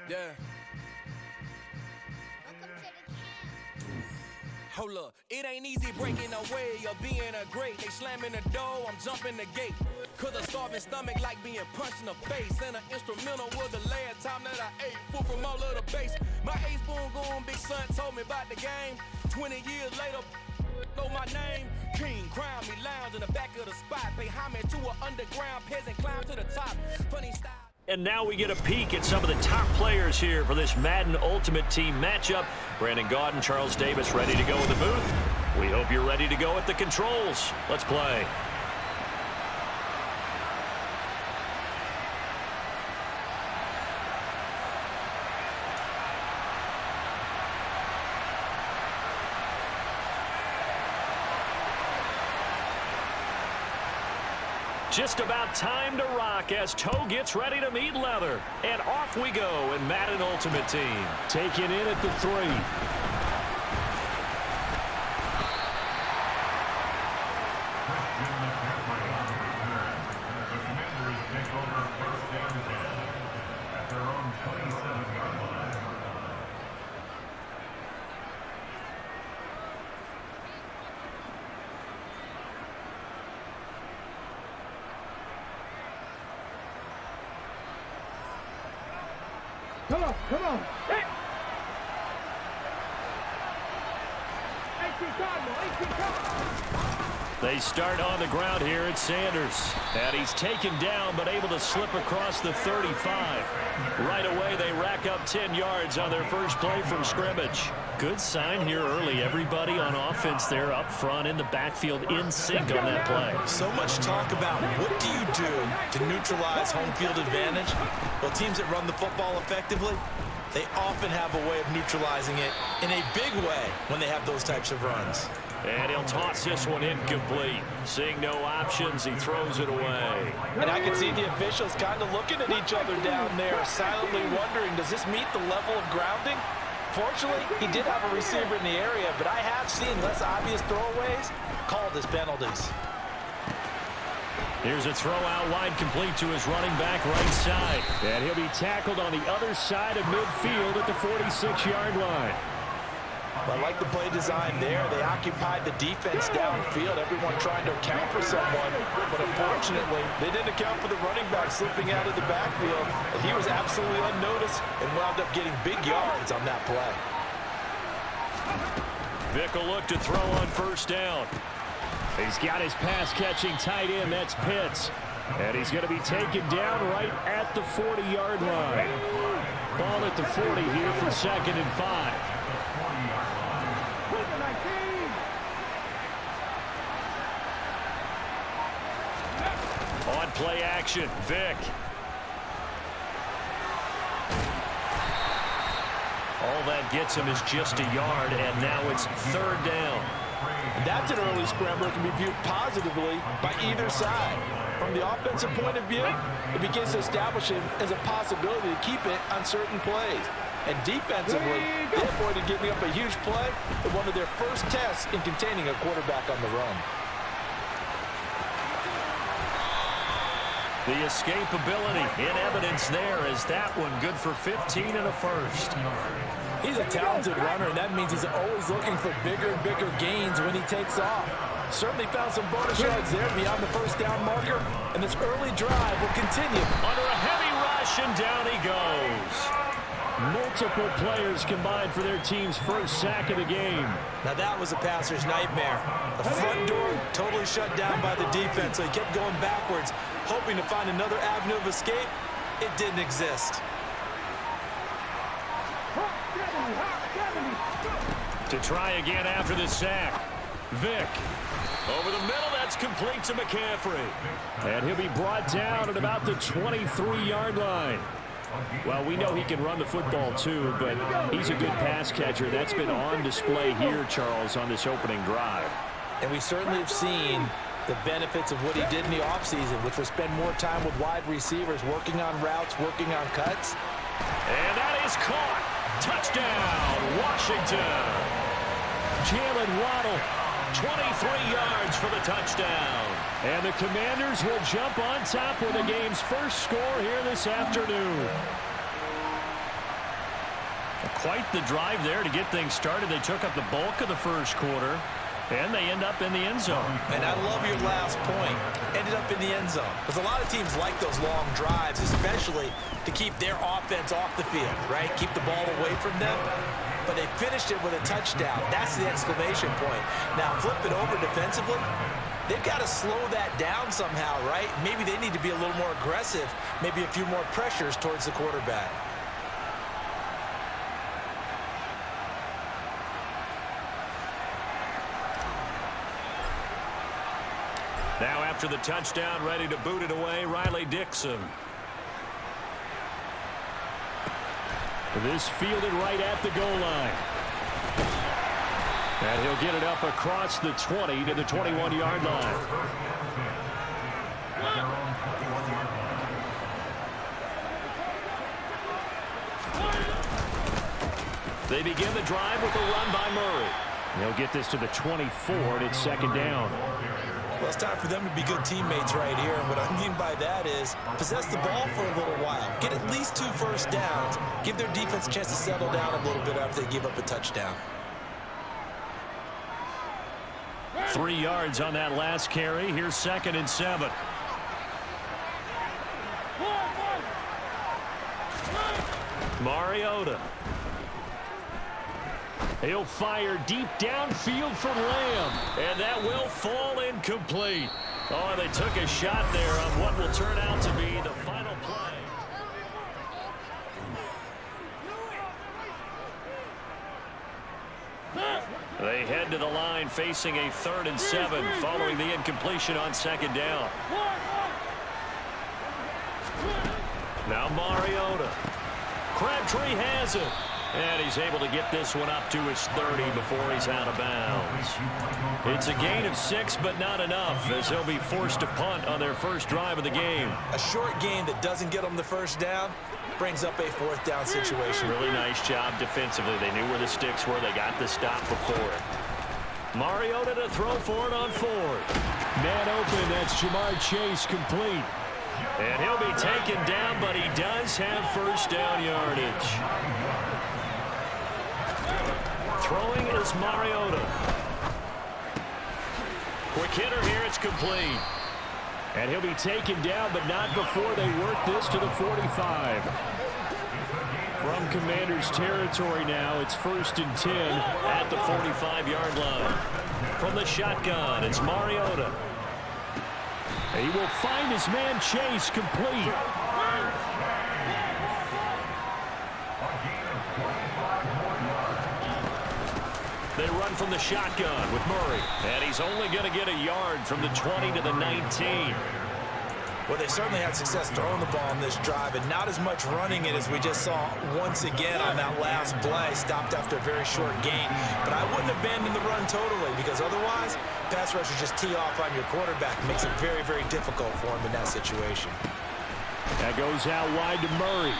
Yeah. Hold up, it ain't easy breaking away or being a great. They slamming the door, I'm jumping the gate. Cause a starving stomach like being punched in the face. And an instrumental was the last time that I ate food from all of the base. My A-spoon going big son told me about the game. 20 years later, know my name. King, crown me, lounge in the back of the spot. Pay homage to an underground peasant, climb to the top. Funny style. And now we get a peek at some of the top players here for this Madden Ultimate Team matchup. Brandon Gaudin, Charles Davis ready to go in the booth. We hope you're ready to go at the controls. Let's play. Just about time to rock as toe gets ready to meet leather. And off we go in Madden Ultimate Team. Taken in at the 3. Come on. Hey. 18 card. They start on the ground here at Sanders. And he's taken down but able to slip across the 35. Right away they rack up 10 yards on their first play from scrimmage. Good sign here early. Everybody on offense there up front in the backfield in sync on that play. So much talk about what do you do to neutralize home field advantage? Well, teams that run the football effectively, they often have a way of neutralizing it in a big way when they have those types of runs. And he'll toss this one incomplete. Seeing no options, he throws it away. And I can see the officials kind of looking at each other down there, silently wondering, does this meet the level of grounding? Fortunately, he did have a receiver in the area, but I have seen less obvious throwaways called as penalties. Here's a throw out wide, complete to his running back right side. And he'll be tackled on the other side of midfield at the 46-yard line. I like the play design there. They occupied the defense downfield, everyone trying to account for someone. But unfortunately, they didn't account for the running back slipping out of the backfield. And he was absolutely unnoticed and wound up getting big yards on that play. Vick will look to throw on first down. He's got his pass-catching tight end. That's Pitts. And he's going to be taken down right at the 40-yard line. Ball at the 40 here for 2nd and 5. On play action. Vick. All that gets him is just a yard, and now it's 3rd down. That's an early scrambler that can be viewed positively by either side. From the offensive point of view, it begins to establish him as a possibility to keep it on certain plays. And defensively, they avoided giving up a huge play in one of their first tests in containing a quarterback on the run. The escapability in evidence there as that one good for 15 and a first. He's a talented runner, and that means he's always looking for bigger and bigger gains when he takes off. Certainly found some bonus yards there beyond the first down marker, and this early drive will continue. Under a heavy rush, and down he goes. Multiple players combined for their team's first sack of the game. Now that was a passer's nightmare. The front door totally shut down by the defense, so he kept going backwards, hoping to find another avenue of escape. It didn't exist. To try again after the sack. Vick. Over the middle, that's complete to McCaffrey. And he'll be brought down at about the 23-yard line. Well, we know he can run the football too, but he's a good pass catcher. That's been on display here, Charles, on this opening drive. And we certainly have seen the benefits of what he did in the offseason, which was spend more time with wide receivers, working on routes, working on cuts. And that is caught. Touchdown, Washington. Jalen Waddle. 23 yards for the touchdown. And the Commanders will jump on top with the game's first score here this afternoon. Quite the drive there to get things started. They took up the bulk of the first quarter, and they end up in the end zone. And I love your last point. Ended up in the end zone. Because a lot of teams like those long drives, especially to keep their offense off the field, right? Keep the ball away from them. But they finished it with a touchdown. That's the exclamation point. Now, flip it over defensively. They've got to slow that down somehow, right? Maybe they need to be a little more aggressive, maybe a few more pressures towards the quarterback. Now after the touchdown, ready to boot it away, Riley Dixon. This fielded right at the goal line. And he'll get it up across the 20 to the 21-yard line. They begin the drive with a run by Murray. They'll get this to the 24, and it's 2nd down. Well, it's time for them to be good teammates right here. And what I mean by that is possess the ball for a little while. Get at least 2 first downs. Give their defense a chance to settle down a little bit after they give up a touchdown. 3 yards on that last carry. Here's 2nd and 7. Mariota. He'll fire deep downfield for Lamb. And that will fall incomplete. Oh, they took a shot there on what will turn out to be the final play. They head to the line facing a 3rd and 7 following the incompletion on 2nd down. Now Mariota. Crabtree has it. And he's able to get this one up to his 30 before he's out of bounds. It's a gain of 6, but not enough, as they'll be forced to punt on their first drive of the game. A short gain that doesn't get them the first down brings up a 4th down situation. Really nice job defensively. They knew where the sticks were. They got the stop before it. Mariota to throw for it on 4th. Man open, that's Jamar Chase complete. And he'll be taken down, but he does have first down yardage. Throwing is Mariota. Quick hitter here, it's complete. And he'll be taken down, but not before they work this to the 45. From Commanders territory now, it's 1st and 10 at the 45-yard line. From the shotgun, it's Mariota. He will find his man Chase complete. They run from the shotgun with Murray. And he's only going to get a yard from the 20 to the 19. Well, they certainly had success throwing the ball on this drive and not as much running it as we just saw once again on that last play. Stopped after a very short gain. But I wouldn't abandon the run totally because otherwise, pass rushers just tee off on your quarterback. It makes it very, very difficult for him in that situation. That goes out wide to Murray.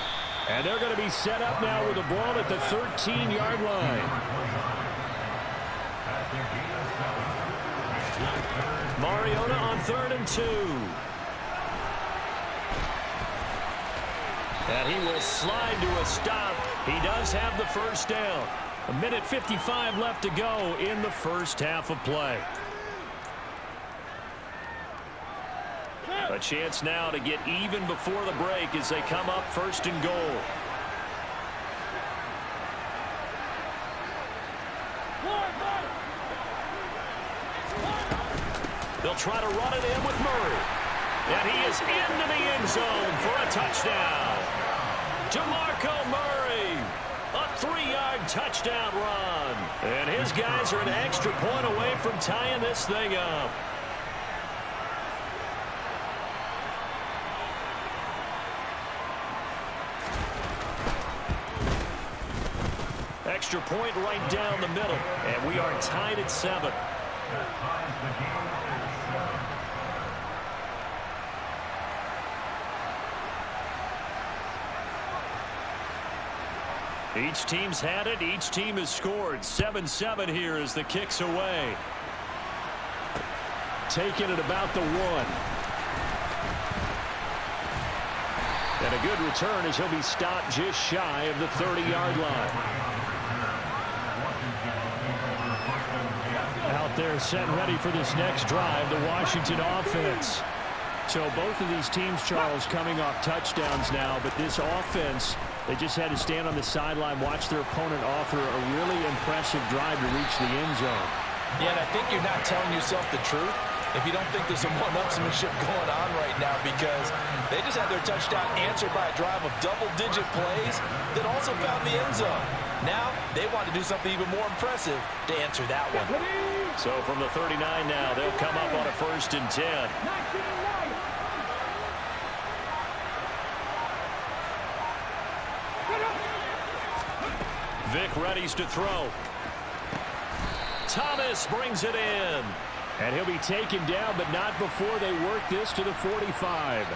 And they're going to be set up now with the ball at the 13-yard line. Mariota on 3rd and 2. And he will slide to a stop. He does have the first down. 1:55 left to go in the first half of play. A chance now to get even before the break as they come up 1st and goal. They'll try to run it in with Murray. And he is into the end zone for a touchdown. DeMarco Murray, a 3-yard touchdown run. And his guys are an extra point away from tying this thing up. Extra point right down the middle. And we are tied at 7. Each team's had it. Each team has scored. 7-7 here as the kick's away. Taking it about the 1. And a good return as he'll be stopped just shy of the 30-yard line. Out there set ready for this next drive, the Washington offense. So both of these teams, Charles, coming off touchdowns now, but this offense, they just had to stand on the sideline, watch their opponent offer a really impressive drive to reach the end zone. Yeah, and I think you're not telling yourself the truth if you don't think there's some one-upsmanship going on right now, because they just had their touchdown answered by a drive of double-digit plays that also found the end zone. Now they want to do something even more impressive to answer that one. So from the 39 now, they'll come up on a 1st and 10. Vic readies to throw. Thomas brings it in. And he'll be taken down, but not before they work this to the 45.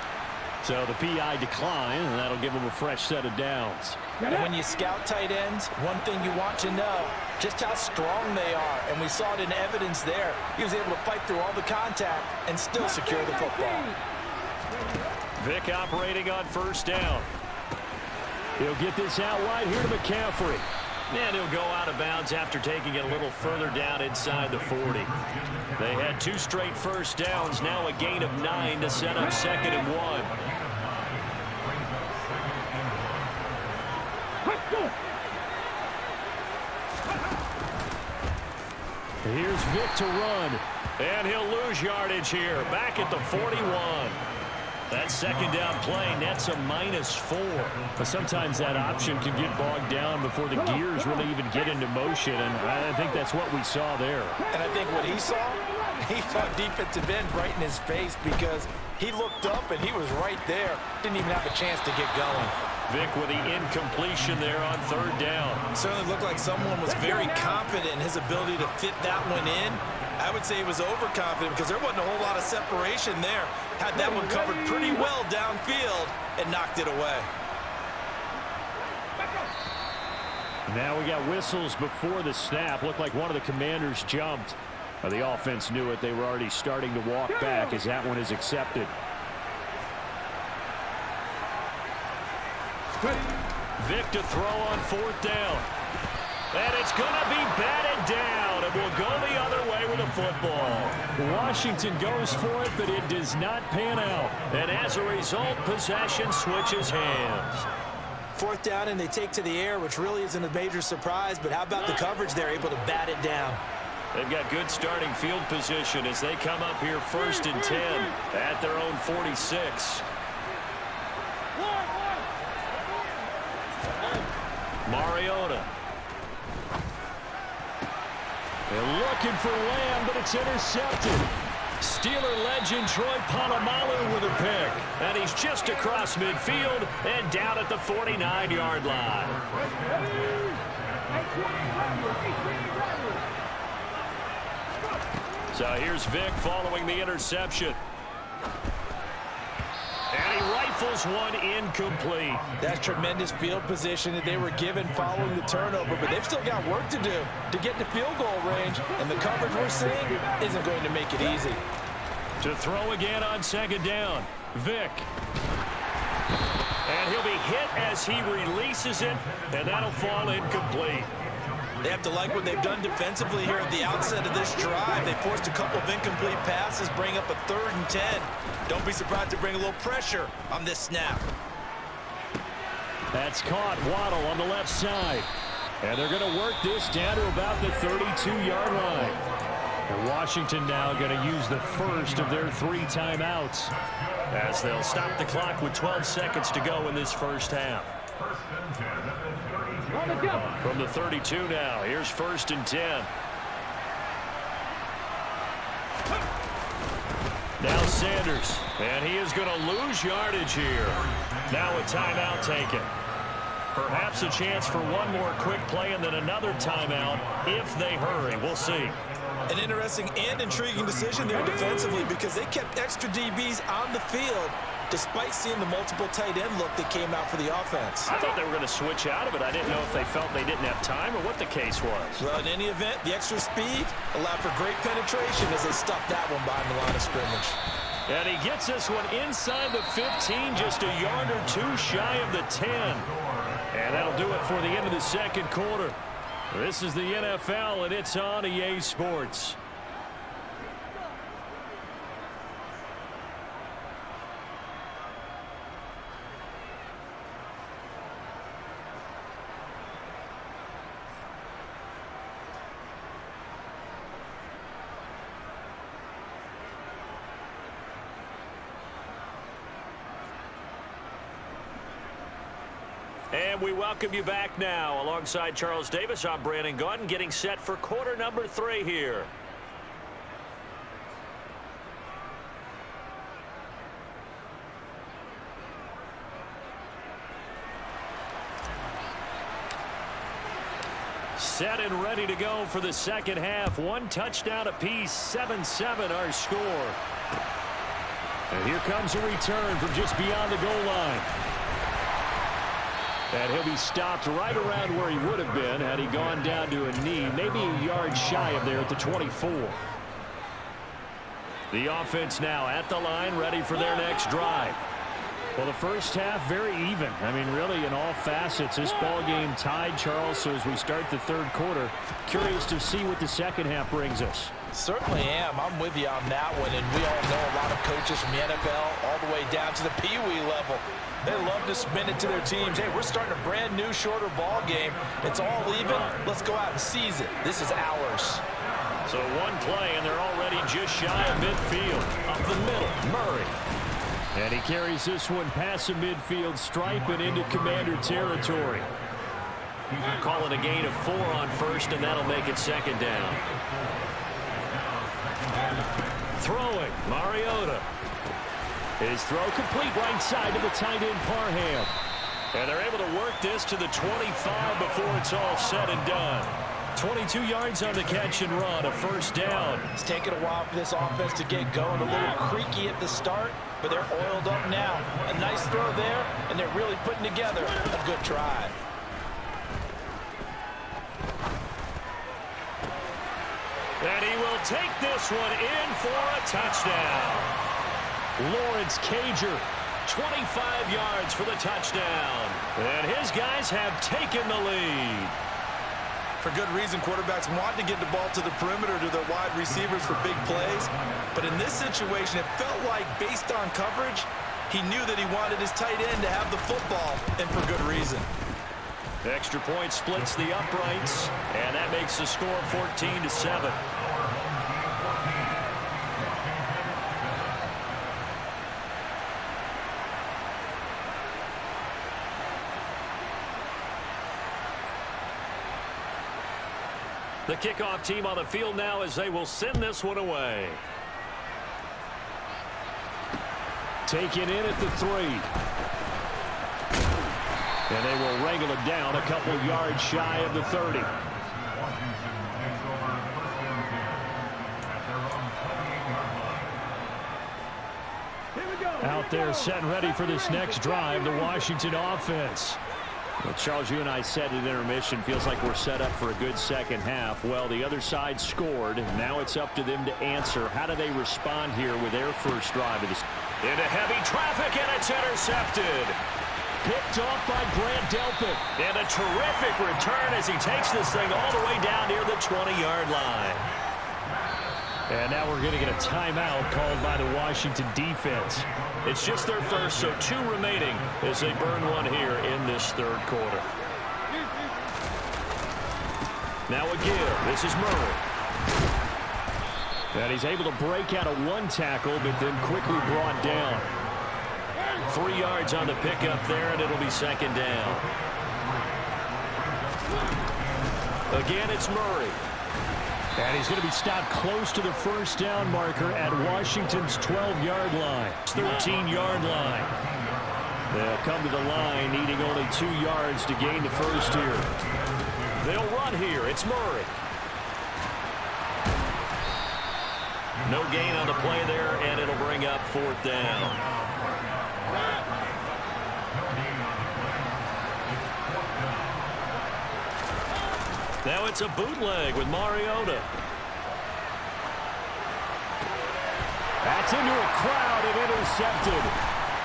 So the PI decline, and that'll give him a fresh set of downs. And when you scout tight ends, one thing you want to know, just how strong they are. And we saw it in evidence there. He was able to fight through all the contact and still secure the football. Vic operating on 1st down. He'll get this out wide here to McCaffrey. And he'll go out of bounds after taking it a little further down inside the 40. They had 2 straight first downs, now a gain of 9 to set up 2nd and 1. Here's Vic to run. And he'll lose yardage here, back at the 41. That 2nd down play nets a -4. But sometimes that option can get bogged down before the gears really even get into motion, and I think that's what we saw there. And I think what he saw defensive end right in his face, because he looked up and he was right there. Didn't even have a chance to get going. Vic with the incompletion there on 3rd down. Certainly looked like someone was very confident in his ability to fit that one in. I would say he was overconfident because there wasn't a whole lot of separation there. Had that one covered pretty well downfield and knocked it away. Now we got whistles before the snap. Looked like one of the commanders jumped. The offense knew it. They were already starting to walk back as that one is accepted. Vic to throw on 4th down. And it's going to be batted down, and will go the other way with the football. Washington goes for it, but it does not pan out. And as a result, possession switches hands. 4th down, and they take to the air, which really isn't a major surprise, but how about the coverage there, able to bat it down? They've got good starting field position as they come up here 1st and 10 at their own 46. Mariota. They're looking for Lamb, but it's intercepted. Steeler legend Troy Polamalu with a pick. And he's just across midfield and down at the 49-yard line. So here's Vic following the interception. And he rifles one incomplete. That's tremendous field position that they were given following the turnover, but they've still got work to do to get to field goal range, and the coverage we're seeing isn't going to make it easy. To throw again on second down, Vic. And he'll be hit as he releases it, and that'll fall incomplete. They have to like what they've done defensively here at the outset of this drive. They forced a couple of incomplete passes, bring up a 3rd and 10. Don't be surprised to bring a little pressure on this snap. That's caught. Waddle on the left side. And they're going to work this down to about the 32-yard line. And Washington now going to use the first of their 3 timeouts, as they'll stop the clock with 12 seconds to go in this first half. From the 32 now, here's 1st and 10. Now Sanders, and he is going to lose yardage here. Now a timeout taken. Perhaps a chance for one more quick play and then another timeout if they hurry. We'll see. An interesting and intriguing decision there defensively, because they kept extra DBs on the field despite seeing the multiple tight end look that came out for the offense. I thought they were going to switch out of it. I didn't know if they felt they didn't have time or what the case was. Well, in any event, the extra speed allowed for great penetration as they stuffed that one behind the line of scrimmage. And he gets this one inside the 15, just a yard or 2 shy of the 10. And that'll do it for the end of the second quarter. This is the NFL, and it's on EA Sports. And we welcome you back now. Alongside Charles Davis, I'm Brandon Gaudin, getting set for quarter number 3 here. Set and ready to go for the second half. 1 touchdown apiece, 7-7 our score. And here comes a return from just beyond the goal line. And he'll be stopped right around where he would have been had he gone down to a knee, maybe a yard shy of there at the 24. The offense now at the line, ready for their next drive. Well, the first half, very even. I mean, really, in all facets, this ball game tied, Charles. So as we start the third quarter, curious to see what the second half brings us. Certainly am. I'm with you on that one. And we all know a lot of coaches from the NFL all the way down to the Pee-wee level. They love to spin it to their teams. Hey, we're starting a brand new, shorter ball game. It's all even. Let's go out and seize it. This is ours. So one play, and they're already just shy of midfield. Up the middle, Murray. And he carries this one past the midfield stripe and into Commander territory. Call it a gain of 4 on first, and that'll make it second down. Throwing, Mariota. His throw complete right side to the tight end Parham. And they're able to work this to the 25 before it's all said and done. 22 yards on the catch and run, a first down. It's taken a while for this offense to get going. A little creaky at the start, but they're oiled up now. A nice throw there, and they're really putting together a good drive. And he will take this one in for a touchdown. Lawrence Cager, 25 yards for the touchdown. And his guys have taken the lead. For good reason, quarterbacks want to get the ball to the perimeter to their wide receivers for big plays. But in this situation, it felt like, based on coverage, he knew that he wanted his tight end to have the football, and for good reason. The extra point splits the uprights, and that makes the score 14-7. The kickoff team on the field now as they will send this one away. Taken in at the 3. And they will wrangle it down a couple yards shy of the 30. Out there set and ready for this next drive, the Washington offense. Well, Charles, you and I said at intermission, feels like we're set up for a good second half. Well, the other side scored. Now it's up to them to answer. How do they respond here with their first drive of this? Into heavy traffic, and it's intercepted. Picked off by Grant Delpit. And a terrific return as he takes this thing all the way down near the 20-yard line. And now we're going to get a timeout called by the Washington defense. It's just their first, so 2 remaining as they burn one here in this third quarter. Now a give. This is Murray. And he's able to break out of 1 tackle, but then quickly brought down. 3 yards on the pickup there, and it'll be second down. Again, it's Murray. And he's going to be stopped close to the first down marker at Washington's 12-yard line. 13-yard line. They'll come to the line needing only 2 yards to gain the first here. They'll run here. It's Murray. No gain on the play there, and it'll bring up 4th down. Now it's a bootleg with Mariota. That's into a crowd and intercepted.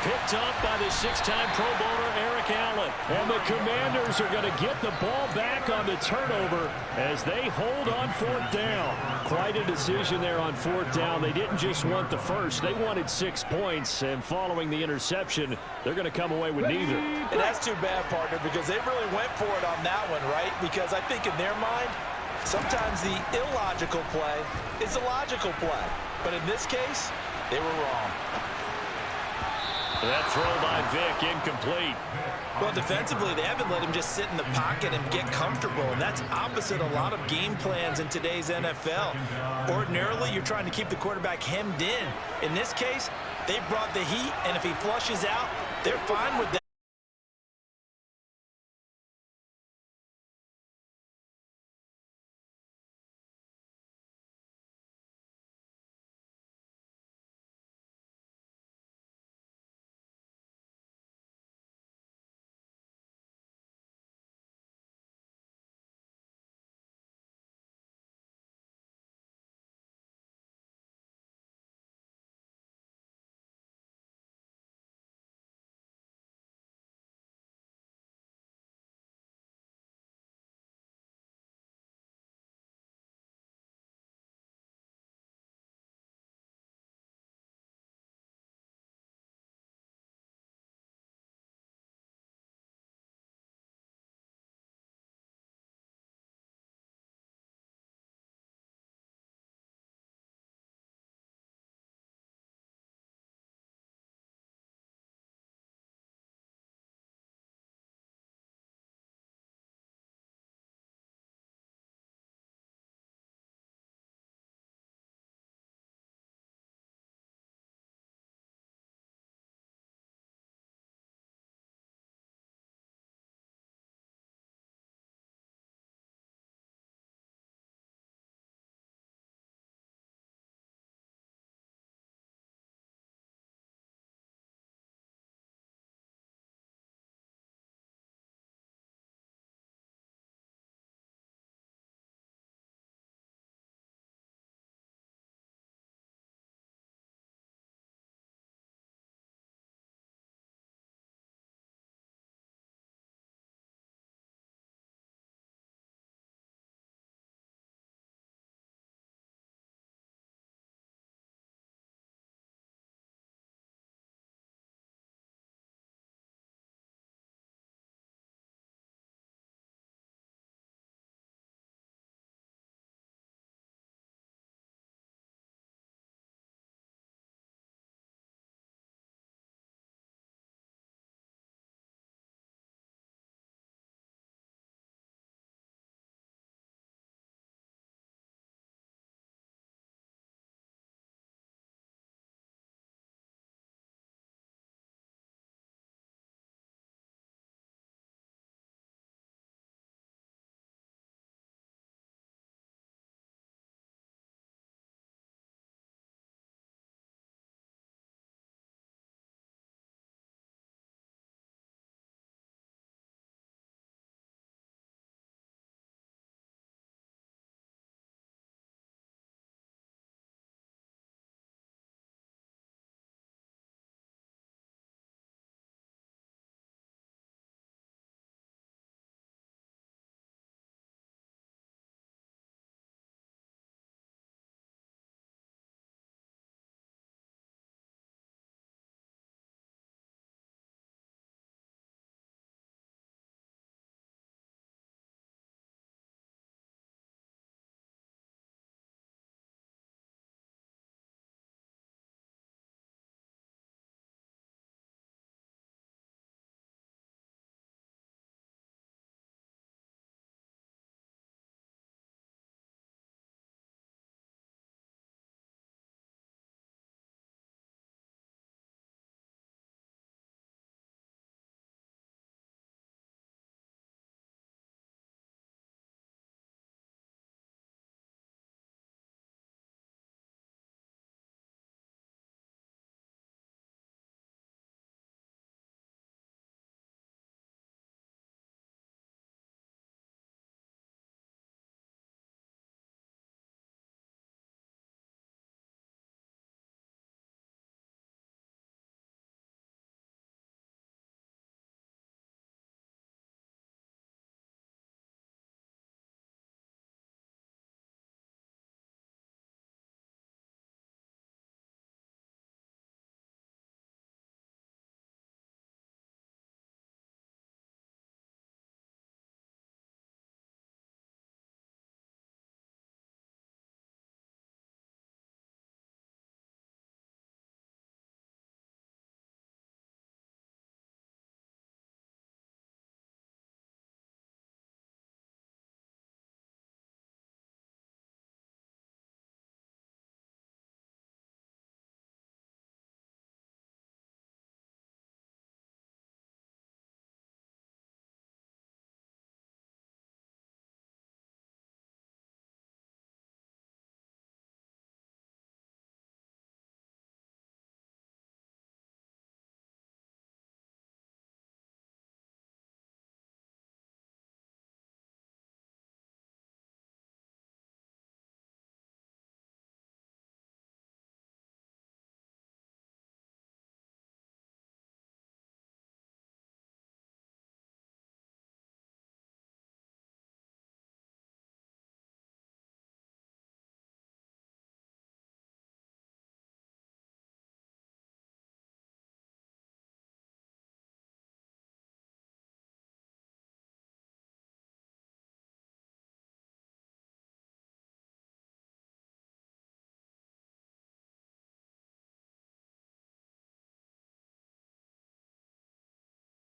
Picked up by the 6-time Pro Bowler Eric Allen. And the Commanders are going to get the ball back on the turnover as they hold on 4th down. Quite a decision there on 4th down. They didn't just want the first. They wanted 6 points. And following the interception, they're going to come away with neither. And that's too bad, partner, because they really went for it on that one, right? Because I think in their mind, sometimes the illogical play is a logical play. But in this case, they were wrong. That throw by Vick incomplete. Well, defensively, they haven't let him just sit in the pocket and get comfortable, and that's opposite a lot of game plans in today's NFL. Ordinarily, you're trying to keep the quarterback hemmed in. In this case, they brought the heat, and if he flushes out, they're fine with that.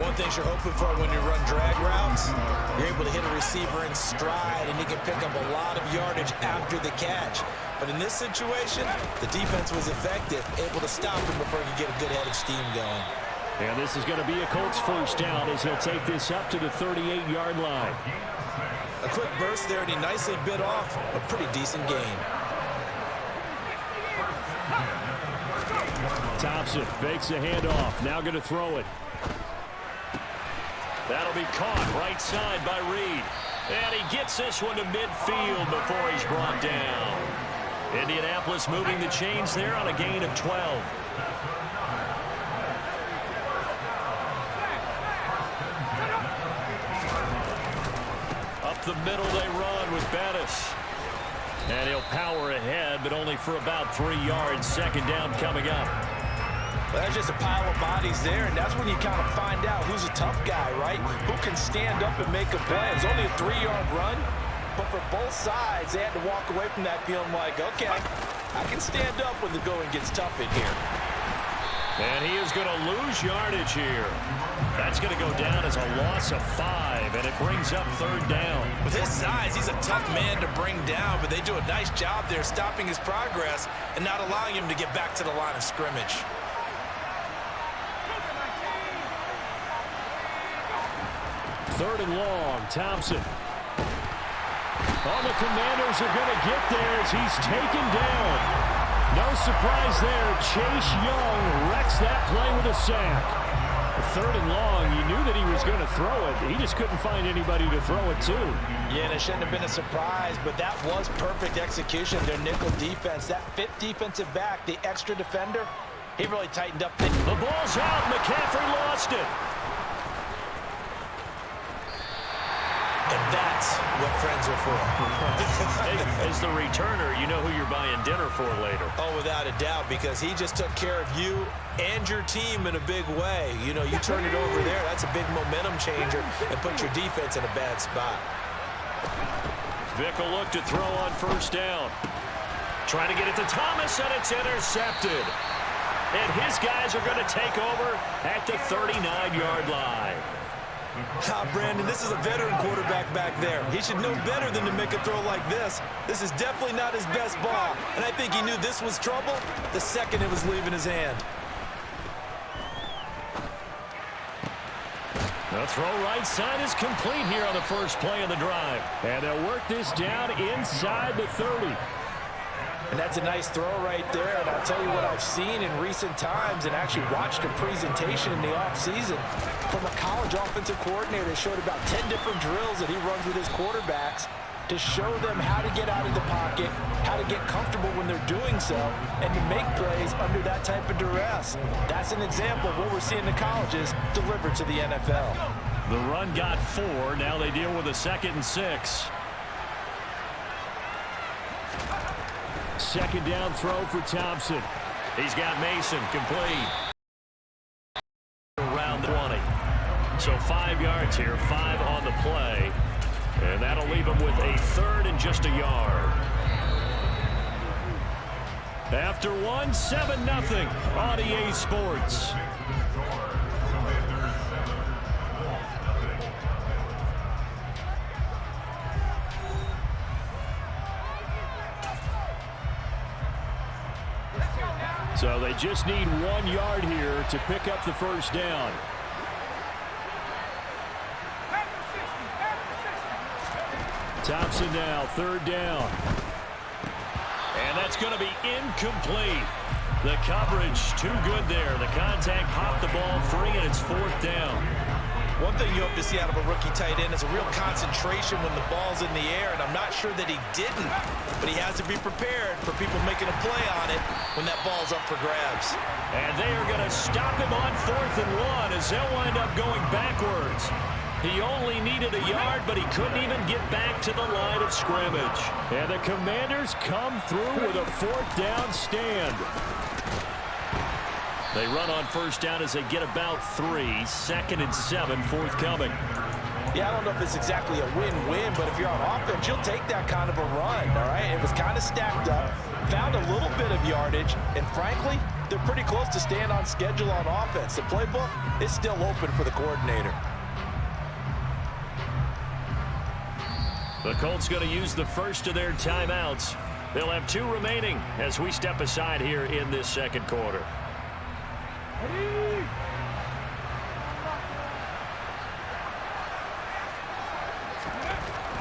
One thing you're hoping for when you run drag routes, you're able to hit a receiver in stride, and he can pick up a lot of yardage after the catch. But in this situation, the defense was effective, able to stop him before he could get a good head of steam going. And this is going to be a Colts first down as he'll take this up to the 38-yard line. A quick burst there, and he nicely bit off a pretty decent gain. Thompson fakes a handoff. Now going to throw it. That'll be caught right side by Reed. And he gets this one to midfield before he's brought down. Indianapolis moving the chains there on a gain of 12. Up the middle they run with Bettis. And he'll power ahead, but only for about 3 yards. Second down coming up. Well, that's just a pile of bodies there, and that's when you kind of find out who's a tough guy, right? Who can stand up and make a play. It's only a 3-yard run, but for both sides, they had to walk away from that feeling like, okay, I can stand up when the going gets tough in here. And he is going to lose yardage here. That's going to go down as a loss of 5, and it brings up third down. With his size, he's a tough man to bring down, but they do a nice job there stopping his progress and not allowing him to get back to the line of scrimmage. Third and long, Thompson. All the Commanders are going to get there as he's taken down. No surprise there. Chase Young wrecks that play with a sack. Third and long, you knew that he was going to throw it. He just couldn't find anybody to throw it to. Yeah, and it shouldn't have been a surprise, but that was perfect execution. Their nickel defense, that fifth defensive back, the extra defender, he really tightened up. The ball's out. McCaffrey lost it. And that's what friends are for. Hey, as the returner, you know who you're buying dinner for later. Oh, without a doubt, because he just took care of you and your team in a big way. You know, you turn it over there, that's a big momentum changer and put your defense in a bad spot. Vick will look to throw on first down. Trying to get it to Thomas, and it's intercepted. And his guys are going to take over at the 39-yard line. Brandon, this is a veteran quarterback back there. He should know better than to make a throw like this. This is definitely not his best ball, and I think he knew this was trouble the second it was leaving his hand. The throw right side is complete here on the first play of the drive. And they'll work this down inside the 30. And that's a nice throw right there. And I'll tell you what I've seen in recent times and actually watched a presentation in the offseason from a college offensive coordinator that showed about 10 different drills that he runs with his quarterbacks to show them how to get out of the pocket, how to get comfortable when they're doing so, and to make plays under that type of duress. That's an example of what we're seeing in the colleges delivered to the NFL. The run got 4. Now they deal with a 2nd and 6. Second down throw for Thompson. He's got Mason complete. Around the 20. So 5 yards here, 5 on the play. And that'll leave him with a third and just a yard. After 1, 7-0 on EA Sports. So they just need 1 yard here to pick up the first down. Thompson now, third down. And that's going to be incomplete. The coverage too good there. The contact popped the ball free, and it's 4th down. One thing you hope to see out of a rookie tight end is a real concentration when the ball's in the air, and I'm not sure that he didn't, but he has to be prepared for people making a play on it when that ball's up for grabs. And they are going to stop him on 4th and 1 as they'll wind up going backwards. He only needed a yard, but he couldn't even get back to the line of scrimmage. And the Commanders come through with a 4th down stand. They run on first down as they get about 3. 2nd and 7 forthcoming. Yeah, I don't know if it's exactly a win-win, but if you're on offense, you'll take that kind of a run, all right? It was kind of stacked up, found a little bit of yardage, and frankly, they're pretty close to staying on schedule on offense. The playbook is still open for the coordinator. The Colts going to use the first of their timeouts. They'll have 2 remaining as we step aside here in this second quarter.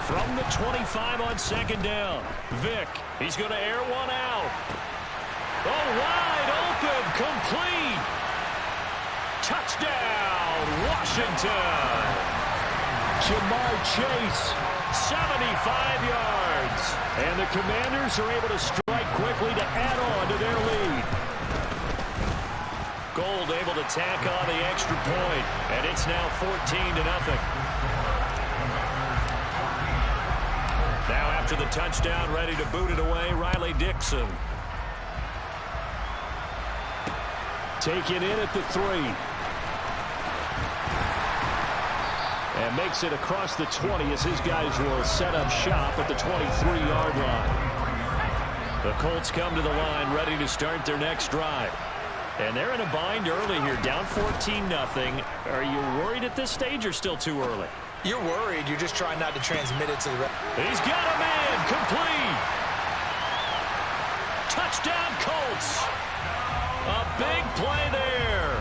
From the 25 on second down, Vick, he's going to air one out. Oh, wide open, complete. Touchdown, Washington. Jamar Chase, 75 yards. And the Commanders are able to strike quickly to add on to their lead. Gold able to tack on the extra point, and it's now 14-0. Now after the touchdown, ready to boot it away, Riley Dixon. Taken in at the 3. And makes it across the 20 as his guys will set up shop at the 23-yard line. The Colts come to the line ready to start their next drive. And they're in a bind early here, down 14-0. Are you worried at this stage or still too early? You're worried. You're just trying not to transmit it to the rest. He's got a man. Complete. Touchdown, Colts. A big play there.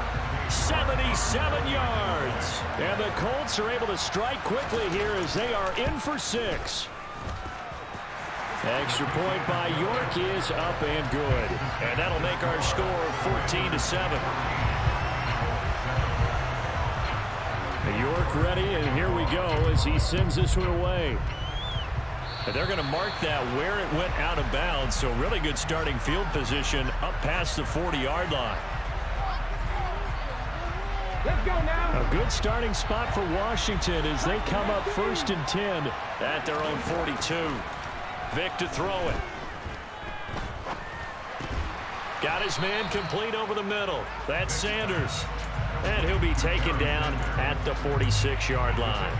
77 yards. And the Colts are able to strike quickly here as they are in for 6. Extra point by York is up and good. And that'll make our score 14-7. York ready, and here we go as he sends this one away. And they're going to mark that where it went out of bounds, so really good starting field position up past the 40-yard line. Let's go now. A good starting spot for Washington as they come up 1st and 10 at their own 42. Vick to throw it. Got his man complete over the middle. That's Sanders. And he'll be taken down at the 46-yard line.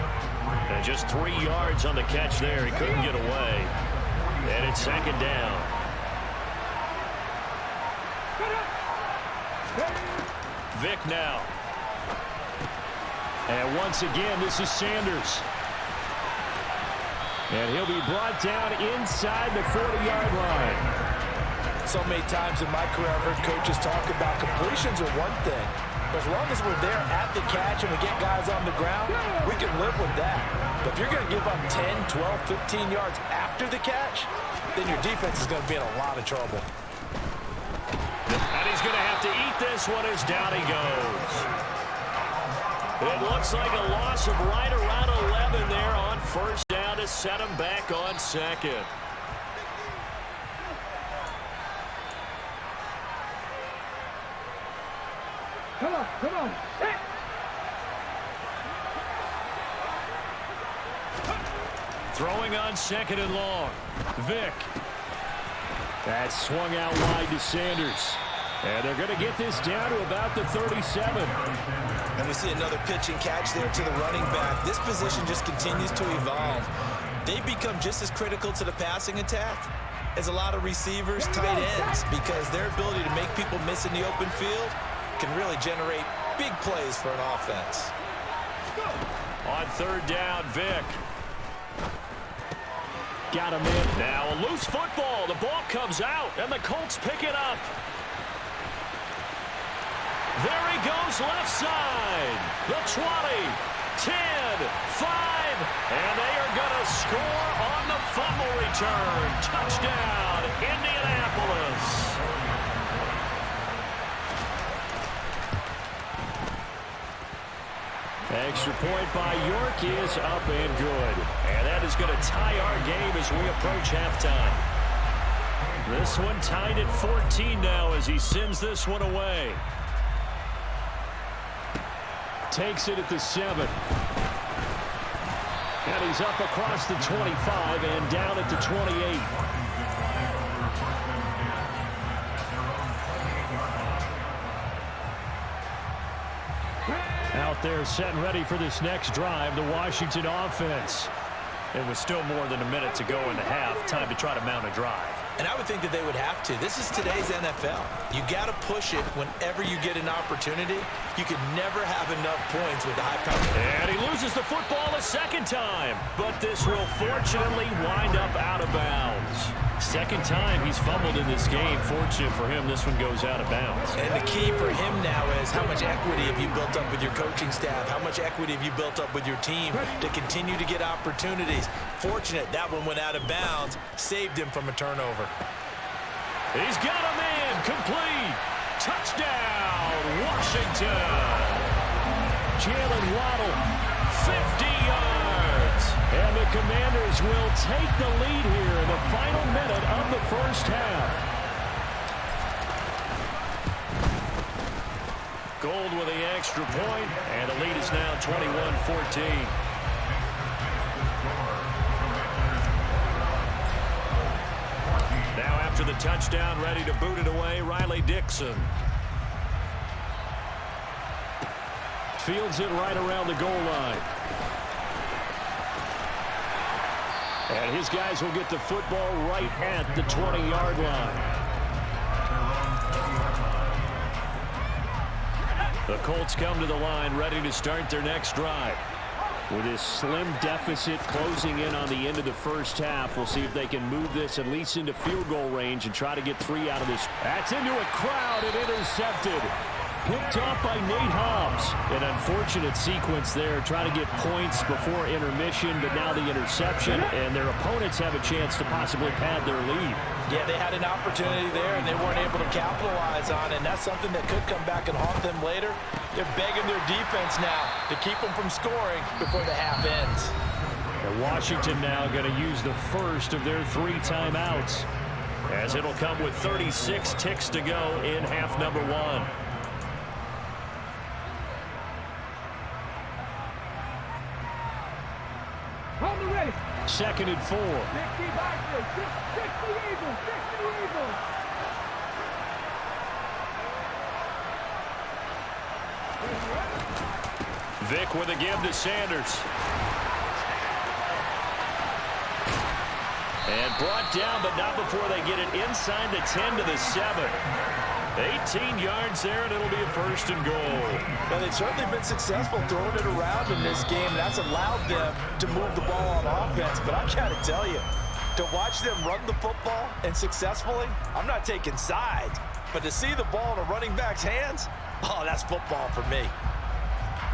And just 3 yards on the catch there. He couldn't get away. And it's second down. Vick now. And once again, this is Sanders. And he'll be brought down inside the 40-yard line. So many times in my career, I've heard coaches talk about completions are one thing. As long as we're there at the catch and we get guys on the ground, we can live with that. But if you're going to give up 10, 12, 15 yards after the catch, then your defense is going to be in a lot of trouble. And he's going to have to eat this one as down he goes. It looks like a loss of right around 11 there on first down to set him back on second. Come on, come on. Hey. Throwing on second and long. Vick. That's swung out wide to Sanders. And they're going to get this down to about the 37. And we see another pitch and catch there to the running back. This position just continues to evolve. They become just as critical to the passing attack as a lot of receivers, tight ends, because their ability to make people miss in the open field can really generate big plays for an offense. On third down, Vick. Got him in. Now a loose football. The ball comes out, and the Colts pick it up. There he goes left side. The 20, 10, 5, and they are going to score on the fumble return. Touchdown, Indianapolis. Extra point by York is up and good. And that is going to tie our game as we approach halftime. This one tied at 14 now as he sends this one away. Takes it at the 7. And he's up across the 25 and down at the 28. Now out there set and ready for this next drive, the Washington offense. It was still more than a minute to go in the half. Time to try to mount a drive. And I would think that they would have to. This is today's NFL. You got to push it whenever you get an opportunity. You can never have enough points with the high power. And he loses the football a second time. But this will fortunately wind up out of bounds. Second time he's fumbled in this game. Fortunate for him, this one goes out of bounds. And the key for him now is how much equity have you built up with your coaching staff? How much equity have you built up with your team to continue to get opportunities? Fortunate that one went out of bounds, saved him from a turnover. He's got a man, complete. Touchdown, Washington. Jalen Waddle, 50 yards. And the Commanders will take the lead here in the final minute of the first half. Gold with the extra point, and the lead is now 21-14. Now after the touchdown, ready to boot it away, Riley Dixon. Fields it right around the goal line. And his guys will get the football right at the 20-yard line. The Colts come to the line, ready to start their next drive. With this slim deficit closing in on the end of the first half, we'll see if they can move this at least into field goal range and try to get 3 out of this. That's into a crowd and intercepted. Picked off by Nate Hobbs. An unfortunate sequence there, trying to get points before intermission, but now the interception, and their opponents have a chance to possibly pad their lead. Yeah, they had an opportunity there, and they weren't able to capitalize on it, and that's something that could come back and haunt them later. They're begging their defense now to keep them from scoring before the half ends. And Washington now going to use the first of their 3 timeouts, as it'll come with 36 ticks to go in half number 1. On the race. 2nd and 4. 60 Barkley. 60 Eagles. 60 Eagles. Vick with a give to Sanders. And brought down, but not before they get it inside the 10 to the 7. 18 yards there, and it'll be a 1st and goal. Well, they've certainly been successful throwing it around in this game. That's allowed them to move the ball on offense. But I got to tell you, to watch them run the football and successfully, I'm not taking sides. But to see the ball in a running back's hands, oh, that's football for me.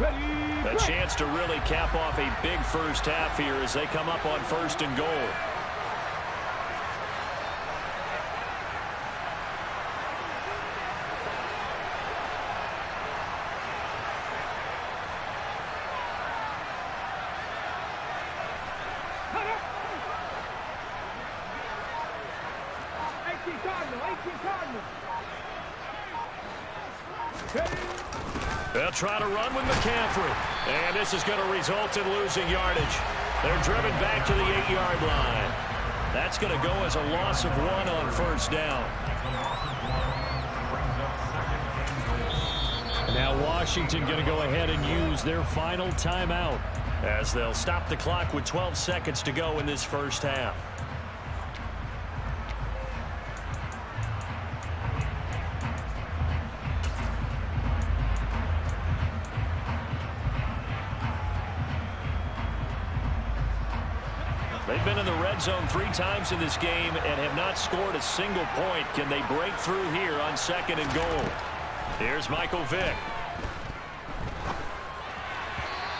A chance to really cap off a big first half here as they come up on 1st and goal. They'll try to run with McCaffrey. And this is going to result in losing yardage. They're driven back to the 8-yard line. That's going to go as a loss of 1 on 1st down. Now Washington going to go ahead and use their final timeout as they'll stop the clock with 12 seconds to go in this first half. They've been in the red zone 3 times in this game and have not scored a single point. Can they break through here on 2nd and goal? Here's Michael Vick.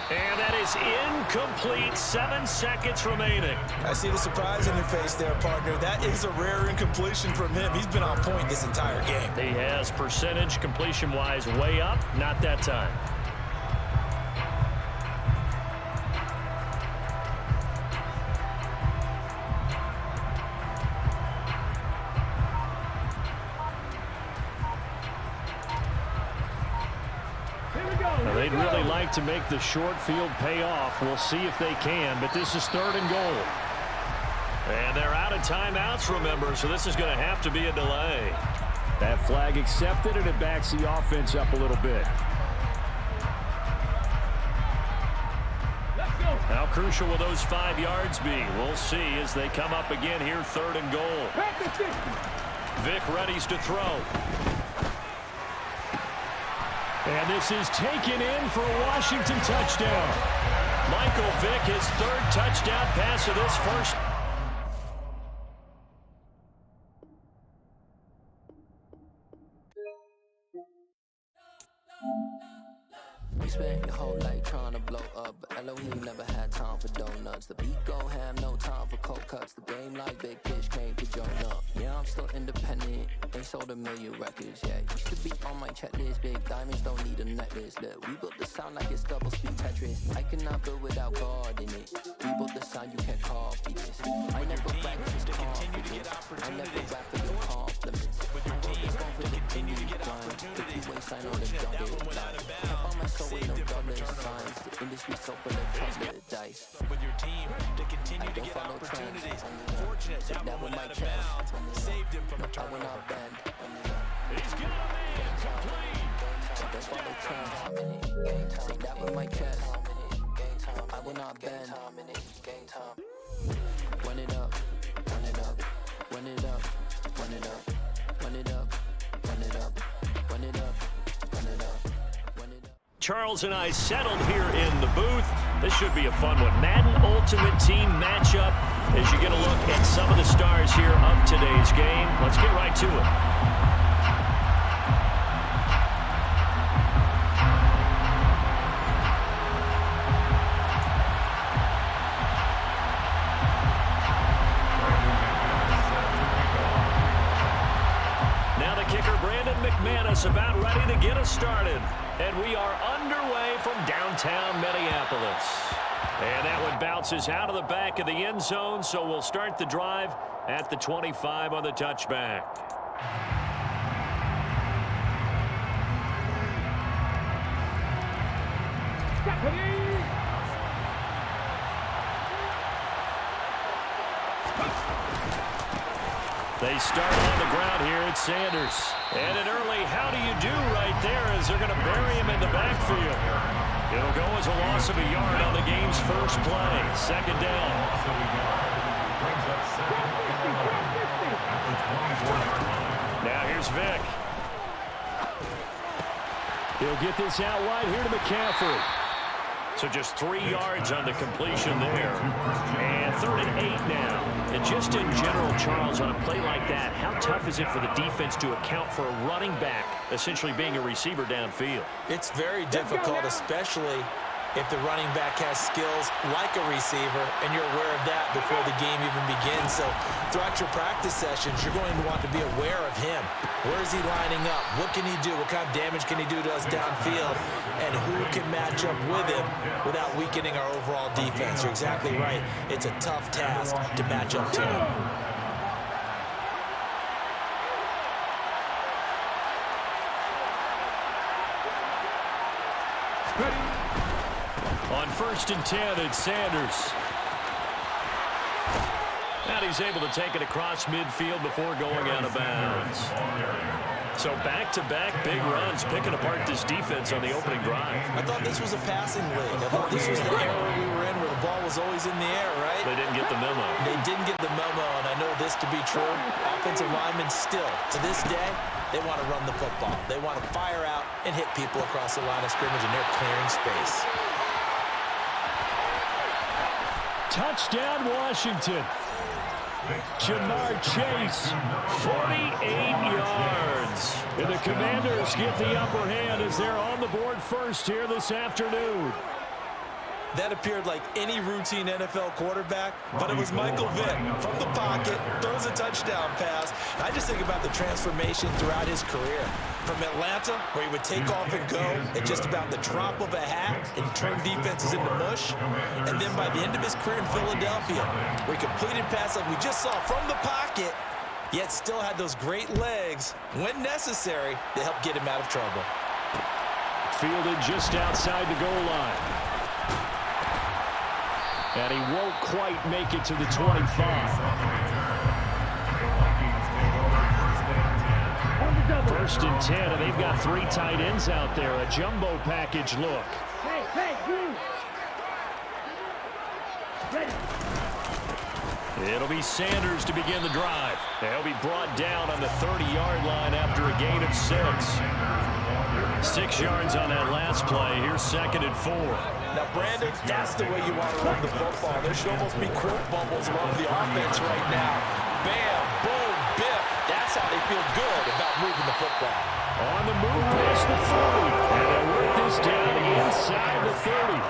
And that is incomplete. 7 seconds remaining. I see the surprise on your face there, partner. That is a rare incompletion from him. He's been on point this entire game. He has percentage completion-wise way up. Not that time. They'd really like to make the short field pay off. We'll see if they can, but this is 3rd and goal. And they're out of timeouts, remember, so this is going to have to be a delay. That flag accepted, and it backs the offense up a little bit. crucial will those 5 yards be? We'll see as they come up again here, 3rd and goal. Vick readies to throw. And this is taken in for a Washington touchdown. Michael Vick, his 3rd touchdown pass of this first. We spent your whole life trying to blow up, but Elohim never had time for donuts. The beat gon' have no time for cold cuts. The game like Big Fish came to join up. Yeah, I'm still independent. Ain't sold a million records yet. Used to be on my checklist. Big diamonds don't need a necklace. Look, we built the sound like it's double speed Tetris. I cannot build without God in it. We built the sound, you can't copy this. I never rap for this confidence. I never rap for your compliments. I wrote this one for the thing you grind. The two-way sign on the jungle line. I found my soul with no double signs. The industry so full of chocolate dice. With your team to continue to get opportunities. Fortunate that that one with my out of chest. bounds. Saved him from a I will turnover. not bend. He's got a man complete. Don't follow trends. Say that with my chest. I will not bend. Run it up, run it up, run it up, run it up, run it up, run it up, run it up, run it up, run it up. Charles and I settled here in the booth. This should be a fun one. Madden Ultimate Team matchup as you get a look at some of the stars here of today's game. Let's get right to it. About ready to get us started. And we are underway from downtown Minneapolis. And that one bounces out of the back of the end zone, so we'll start the drive at the 25 on the touchback. They start on the ground here at Sanders. And an early how do you do right there as they're going to bury him in the backfield. It'll go as a loss of a yard on the game's first play. 2nd down. Now here's Vick. He'll get this out wide here to McCaffrey. So just 3 yards on the completion there. And 3rd and 8 now. And just in general, Charles, on a play like that, how tough is it for the defense to account for a running back essentially being a receiver downfield? It's very difficult, especially if the running back has skills like a receiver, and you're aware of that before the game even begins. So throughout your practice sessions, you're going to want to be aware of him. Where is he lining up? What can he do? What kind of damage can he do to us downfield? And who can match up with him without weakening our overall defense? You're exactly right. It's a tough task to match up to him. On 1st and 10, it's Sanders. And he's able to take it across midfield before going out of bounds. So back-to-back big runs, picking apart this defense on the opening drive. I thought this was a passing league. I thought this was the era we were in where the ball was always in the air, right? They didn't get the memo. They didn't get the memo, and I know this to be true. Offensive linemen still, to this day, they want to run the football. They want to fire out and hit people across the line of scrimmage, and they're clearing space. Touchdown, Washington. Jamar Chase, 48 yards. And the Commanders get the upper hand as they're on the board first here this afternoon. That appeared like any routine NFL quarterback, but it was Michael Vick from the pocket, throws a touchdown pass. I just think about the transformation throughout his career. From Atlanta, where he would take off and go at just about the drop of a hat and turn defenses into mush. And then by the end of his career in Philadelphia, where he completed passes like we just saw from the pocket, yet still had those great legs, when necessary, to help get him out of trouble. Fielded just outside the goal line. And he won't quite make it to the 25. First and 10, and they've got 3 tight ends out there. A jumbo package look. It'll be Sanders to begin the drive. He'll be brought down on the 30-yard line after a gain of 6. 6 yards on that last play. Here's 2nd and 4. Now, Brandon, that's the way you want to run the football. There should almost be quote bubbles above the offense right now. Bam, boom, biff. That's how they feel good about moving the football. On the move past the 40. And they work this down inside the 30.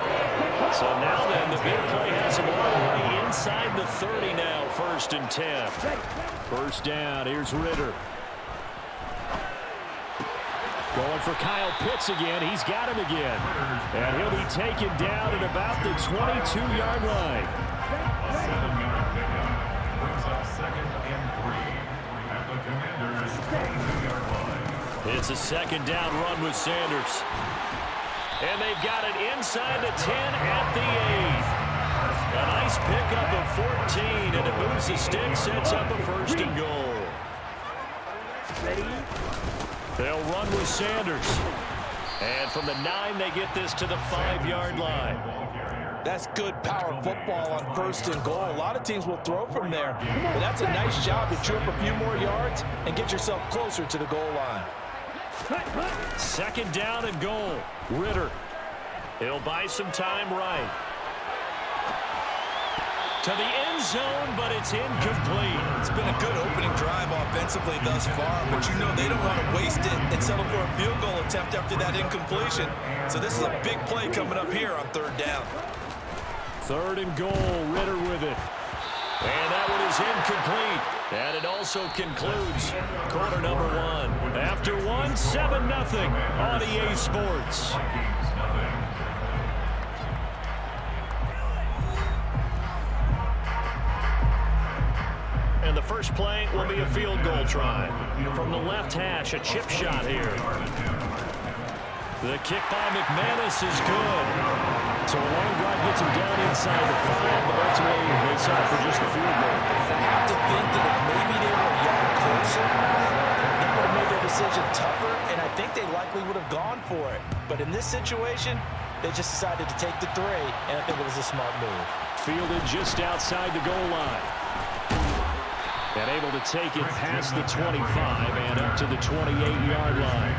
So now then, the big play has them all the way inside the 30 now. 1st and 10. First down. Here's Ritter. Going for Kyle Pitts again. He's got him again. And he'll be taken down at about the 22-yard line. It's a 2nd down run with Sanders. And they've got it inside the 10 at the 8. A nice pickup of 14, and it moves the stick, sets up a 1st and goal. They'll run with Sanders. And from the 9, they get this to the 5-yard line. That's good power football on 1st and goal. A lot of teams will throw from there. But that's a nice job to chew up a few more yards and get yourself closer to the goal line. 2nd down and goal. Ritter. He'll buy some time right. To the end zone, but it's incomplete. It's been a good opening drive offensively thus far, but you know they don't want to waste it and settle for a field goal attempt after that incompletion. So this is a big play coming up here on 3rd down. 3rd and goal, Ritter with it. And that one is incomplete. And it also concludes quarter number 1. After 1, 7-0 on EA Sports. And the first play will be a field goal try. From the left hash, a chip shot here. The kick by McManus is good. So a long drive gets him down inside the 5, but ultimately they settle for just the field goal. I have to think that if maybe they were a yard closer, that would have made their decision tougher, and I think they likely would have gone for it. But in this situation, they just decided to take the 3, and I think it was a smart move. Fielded just outside the goal line. And able to take it past the 25 and up to the 28-yard line.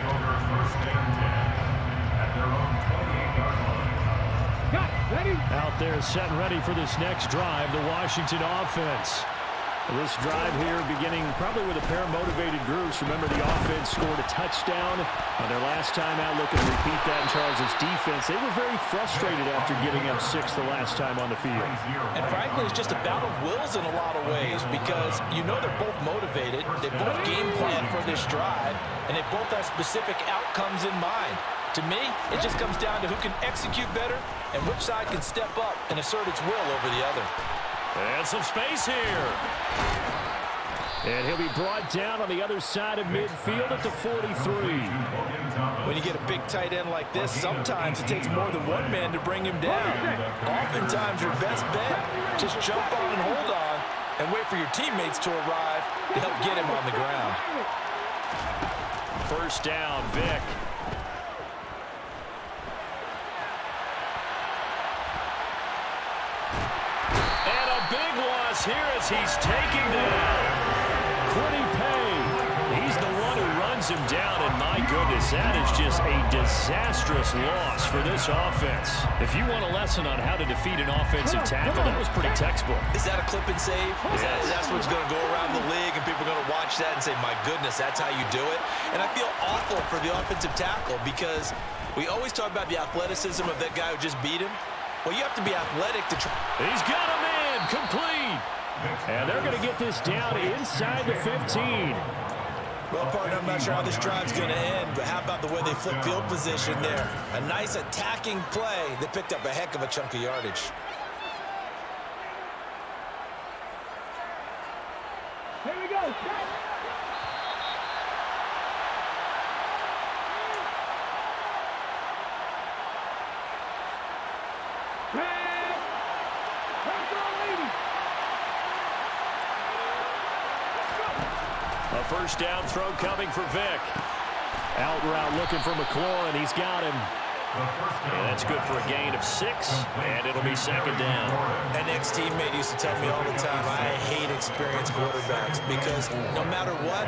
Out there set and ready for this next drive, the Washington offense. This drive here beginning probably with a pair of motivated groups. Remember, the offense scored a touchdown on their last time out. Looking to repeat that in Charles' defense. They were very frustrated after giving up 6 the last time on the field. And frankly, it's just a battle of wills in a lot of ways because you know they're both motivated. They both game plan for this drive, and they both have specific outcomes in mind. To me, it just comes down to who can execute better and which side can step up and assert its will over the other. And some space here. And he'll be brought down on the other side of midfield at the 43. When you get a big tight end like this, sometimes it takes more than one man to bring him down. Oftentimes, your best bet, just jump on and hold on and wait for your teammates to arrive to help get him on the ground. First down, Vic. Big loss here as he's taken down. Quiddy Pay. He's the one who runs him down, and my goodness, that is just a disastrous loss for this offense. If you want a lesson on how to defeat an offensive tackle, that was pretty textbook. Is that a clip and save? That's what's going to go around the league, and people are going to watch that and say, my goodness, that's how you do it? And I feel awful for the offensive tackle because we always talk about the athleticism of that guy who just beat him. Well, you have to be athletic to try. He's got him in, complete. And they're going to get this down inside the 15. Well, partner, I'm not sure how this drive's going to end, but how about the way they flip field position there? A nice attacking play that picked up a heck of a chunk of yardage. Here we go. A first down throw coming for Vic. Out route looking for McLaurin. He's got him. And that's good for a gain of 6, and it'll be second down. An ex-teammate used to tell me all the time, I hate experienced quarterbacks because no matter what,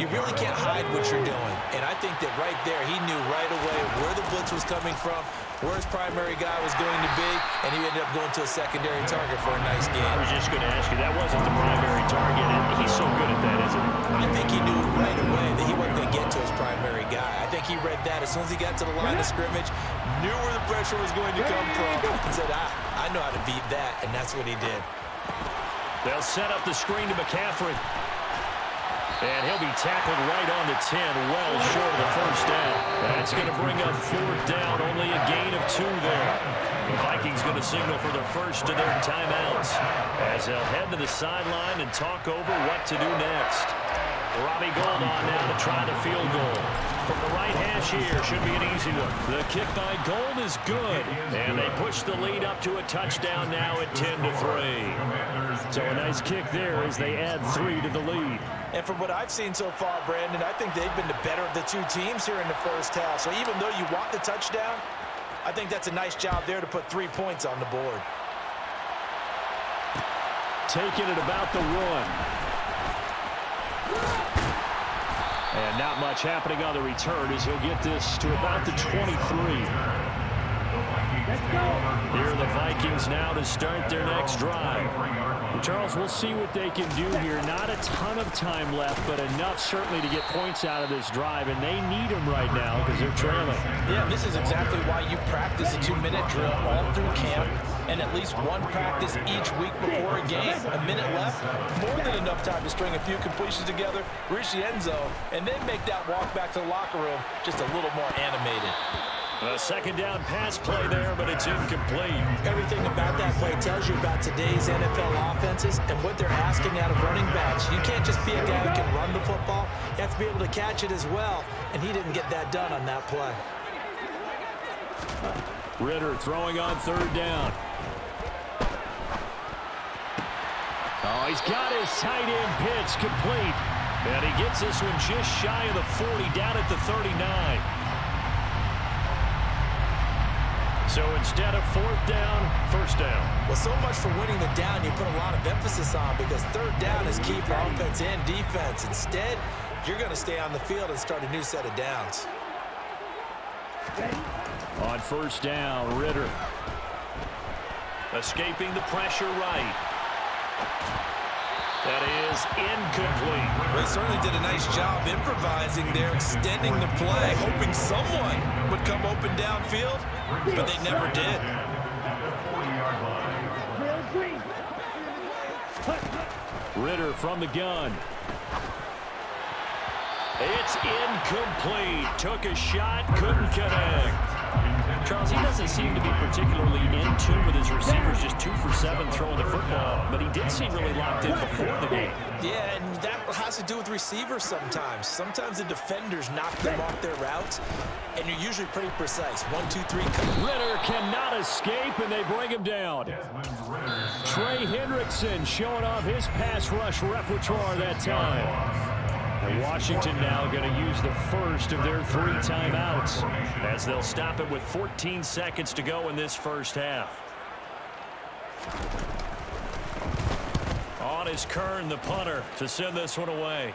you really can't hide what you're doing. And I think that right there, he knew right away where the blitz was coming from, where his primary guy was going to be, and he ended up going to a secondary target for a nice game. I was just going to ask you, that wasn't the primary target, and he's so good at that, isn't he? I think he knew right away that he wasn't going to get to his primary guy. I think he read that as soon as he got to the line of scrimmage, knew where the pressure was going to come from, and said, I know how to beat that, and that's what he did. They'll set up the screen to McCaffrey. And he'll be tackled right on the 10, well short of the first down. That's going to bring up 4th down, only a gain of 2 there. The Vikings going to signal for the first of their timeouts as they'll head to the sideline and talk over what to do next. Robbie Gould on now to try the field goal. From the right hash here, should be an easy one. The kick by Gould is good, and they push the lead up to a touchdown now at 10-3. So a nice kick there as they add 3 to the lead. And from what I've seen so far, Brandon, I think they've been the better of the two teams here in the first half. So even though you want the touchdown, I think that's a nice job there to put 3 points on the board. Taking it about the 1. And not much happening on the return as he'll get this to about the 23. Here are the Vikings now to start their next drive. Charles, we'll see what they can do here. Not a ton of time left, but enough certainly to get points out of this drive, and they need them right now because they're trailing. Yeah, this is exactly why you practice a 2-minute drill all through camp and at least one practice each week before a game. A minute left, more than enough time to string a few completions together, reach the end zone, and then make that walk back to the locker room just a little more animated. A second down pass play there, but it's incomplete. Everything about that play tells you about today's NFL offenses and what they're asking out of running backs. You can't just be a guy who can run the football. You have to be able to catch it as well, and he didn't get that done on that play. Ritter throwing on 3rd down. Oh, he's got his tight end pitch complete. And he gets this one just shy of the 40, down at the 39. So instead of 4th down, 1st down. Well, so much for winning the down you put a lot of emphasis on because 3rd down is key for offense and defense. Instead, you're going to stay on the field and start a new set of downs. On 1st down, Ritter. Escaping the pressure right. That is incomplete. They certainly did a nice job improvising there, extending the play, hoping someone would come open downfield, but they never did. Ritter from the gun. It's incomplete. Took a shot, couldn't connect. Charles, he doesn't seem to be particularly in tune with his receivers, just 2 for 7 throwing the football, but he did seem really locked in before the game. Yeah, and that has to do with receivers sometimes. Sometimes the defenders knock them off their routes, and you're usually pretty precise. 1, 2, 3. Ritter cannot escape, and they bring him down. Trey Hendrickson showing off his pass rush repertoire that time. Washington now going to use the first of their 3 timeouts as they'll stop it with 14 seconds to go in this first half. On is Kern, the punter, to send this one away.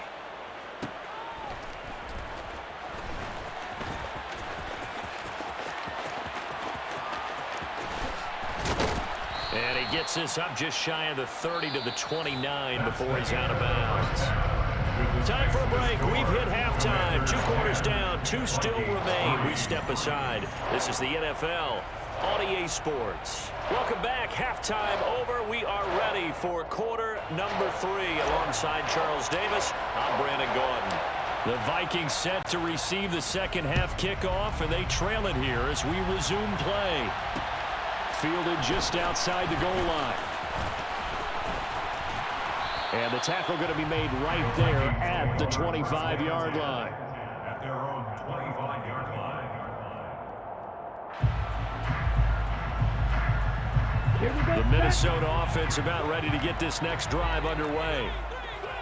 And he gets this up just shy of the 30 to the 29 before he's out of bounds. Time for a break. We've hit halftime. 2 quarters down. 2 still remain. We step aside. This is the NFL on EA Sports. Welcome back. Halftime over. We are ready for quarter number 3. Alongside Charles Davis, I'm Brandon Gordon. The Vikings set to receive the second half kickoff, and they trail it here as we resume play. Fielded just outside the goal line. And the tackle going to be made right there at the 25-yard line. At their own 25-yard line. The Minnesota offense about ready to get this next drive underway.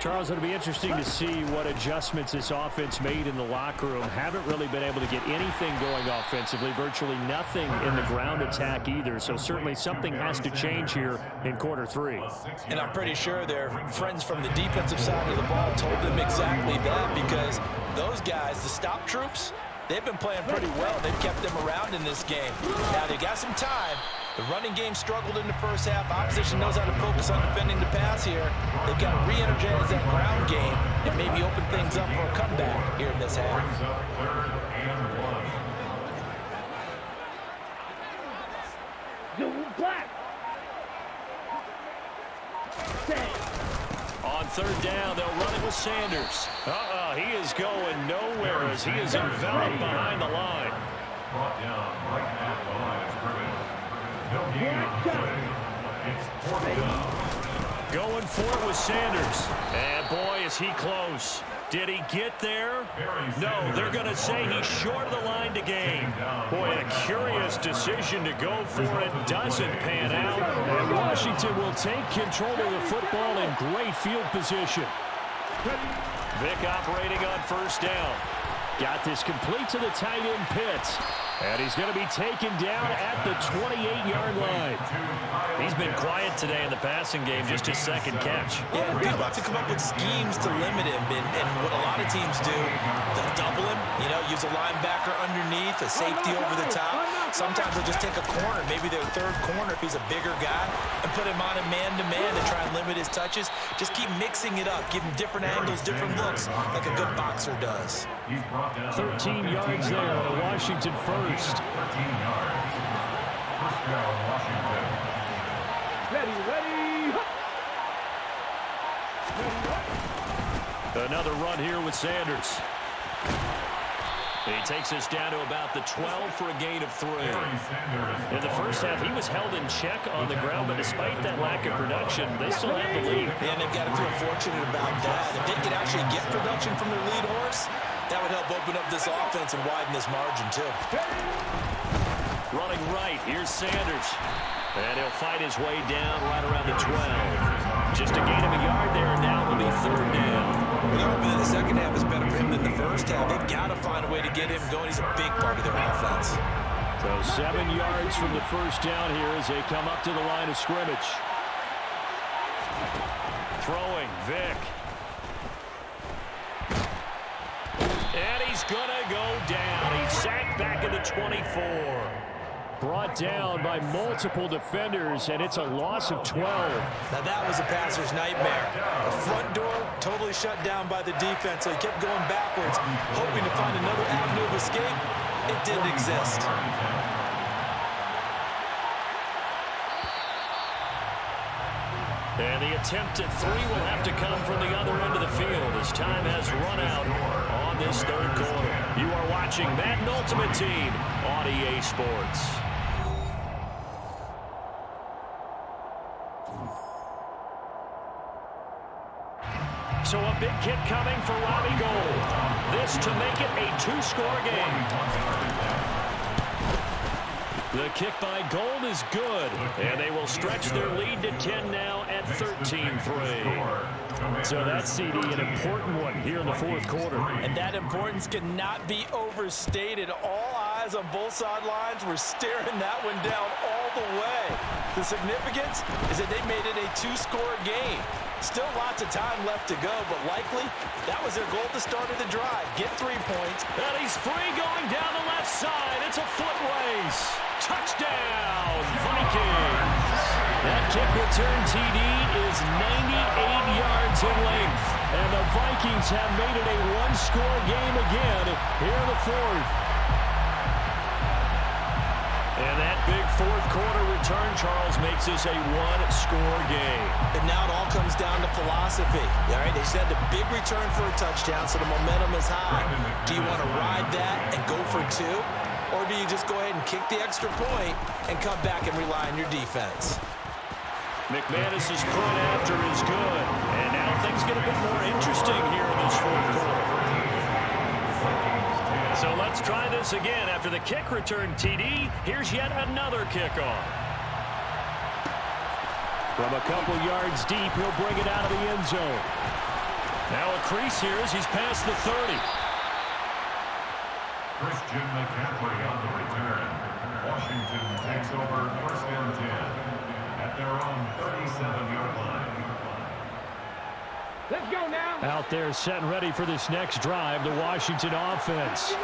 Charles, it'll be interesting to see what adjustments this offense made in the locker room. Haven't really been able to get anything going offensively, virtually nothing in the ground attack either. So certainly something has to change here in quarter 3. And I'm pretty sure their friends from the defensive side of the ball told them exactly that, because those guys, the stop troops, they've been playing pretty well. They've kept them around in this game. Now they got some time. The running game struggled in the first half. Opposition knows how to focus on defending the pass here. They've got to re-energize that ground game and maybe open things up for a comeback here in this half. On third down, they'll run it with Sanders. He is going nowhere as he is enveloped behind the line. Brought down right at the line of scrimmage. No gain on the play. It's 4th down. Going for it with Sanders. And boy, is he close. Did he get there? No, they're going to say he's short of the line to gain. Boy, a curious decision to go for it. Doesn't pan out. And Washington will take control of the football in great field position. Vick operating on first down. Got this complete to the tight end Pitts. And he's going to be taken down at the 28-yard line. He's been quiet today in the passing game, just his second catch. Yeah, and people have to come up with schemes to limit him. And what a lot of teams do, they'll double him, use a linebacker underneath, a safety over the top. Sometimes they'll just take a corner, maybe their third corner if he's a bigger guy, and put him on a man-to-man to try and limit his touches. Just keep mixing it up, give him different angles, different looks, like a good boxer does. 13 yards there on a Washington first. 13 yards. First down, Washington. Ready. Another run here with Sanders. He takes us down to about the 12 for a gain of 3. In the first half, he was held in check on the ground, but despite that lack of production, they still have the lead. And they've got to feel fortunate about that. If they could actually get production from their lead horse, that would help open up this offense and widen this margin, too. Running right, here's Sanders. And he'll fight his way down right around the 12. Just a gain of a yard there, and now it'll be third down. They're hoping that the second half is better for him than the first half. They've got to find a way to get him going. He's a big part of their offense. So 7 yards from the first down here as they come up to the line of scrimmage. Throwing, Vick. And he's going to go down. He's sacked back at the 24. Brought down by multiple defenders, and it's a loss of 12. Now that was a passer's nightmare. The front door totally shut down by the defense, so he kept going backwards, hoping to find another avenue of escape. It didn't exist. And the attempt at 3 will have to come from the other end of the field as time has run out on this third quarter. You are watching Madden Ultimate Team on EA Sports. So a big kick coming for Robbie Gould. This to make it a 2-score game. The kick by Gould is good, and they will stretch their lead to 10 now at 13-3. So that CD, an important one here in the fourth quarter. And that importance cannot be overstated. All eyes on both sidelines were staring that one down all the way. The significance is that they made it a 2-score game. Still lots of time left to go, but likely that was their goal at the start of the drive. Get 3 points. And he's free going down the left side. It's a foot race. Touchdown, Vikings. That kick return TD is 98 yards in length. And the Vikings have made it a 1-score game again here in the fourth. And that big fourth quarter return, Charles, makes this a 1-score game. And now it all comes down to philosophy. All right, they just had the big return for a touchdown, so the momentum is high. Do you want to ride that and go for 2? Or do you just go ahead and kick the extra point and come back and rely on your defense? McManus's point after is good. And now things get a bit more interesting here in this fourth quarter. So let's try this again. After the kick return TD, here's yet another kickoff. From a couple yards deep, he'll bring it out of the end zone. Now a crease here as he's past the 30. Christian McCaffrey on the return. Washington takes over 1st and 10 at their own 37-yard line. Let's go now. Out there setting ready for this next drive, the Washington offense.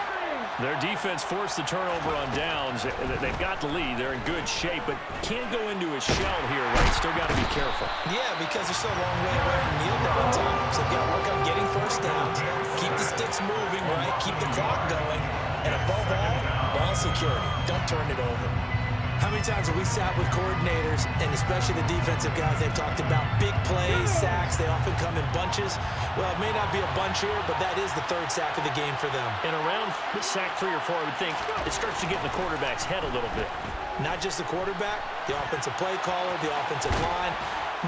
Their defense forced the turnover on downs. They've got the lead. They're in good shape, but can't go into a shell here, right? Still got to be careful. Yeah, because they're so a long way away from kneel down times. They've got to work on getting first downs. Keep the sticks moving, right? Keep the clock going. And above all, ball security. Don't turn it over. How many times have we sat with coordinators, and especially the defensive guys, they've talked about big plays, sacks. They often come in bunches. Well, it may not be a bunch here, but that is the 3rd sack of the game for them. And around sack 3 or 4, I would think it starts to get in the quarterback's head a little bit. Not just the quarterback, the offensive play caller, the offensive line,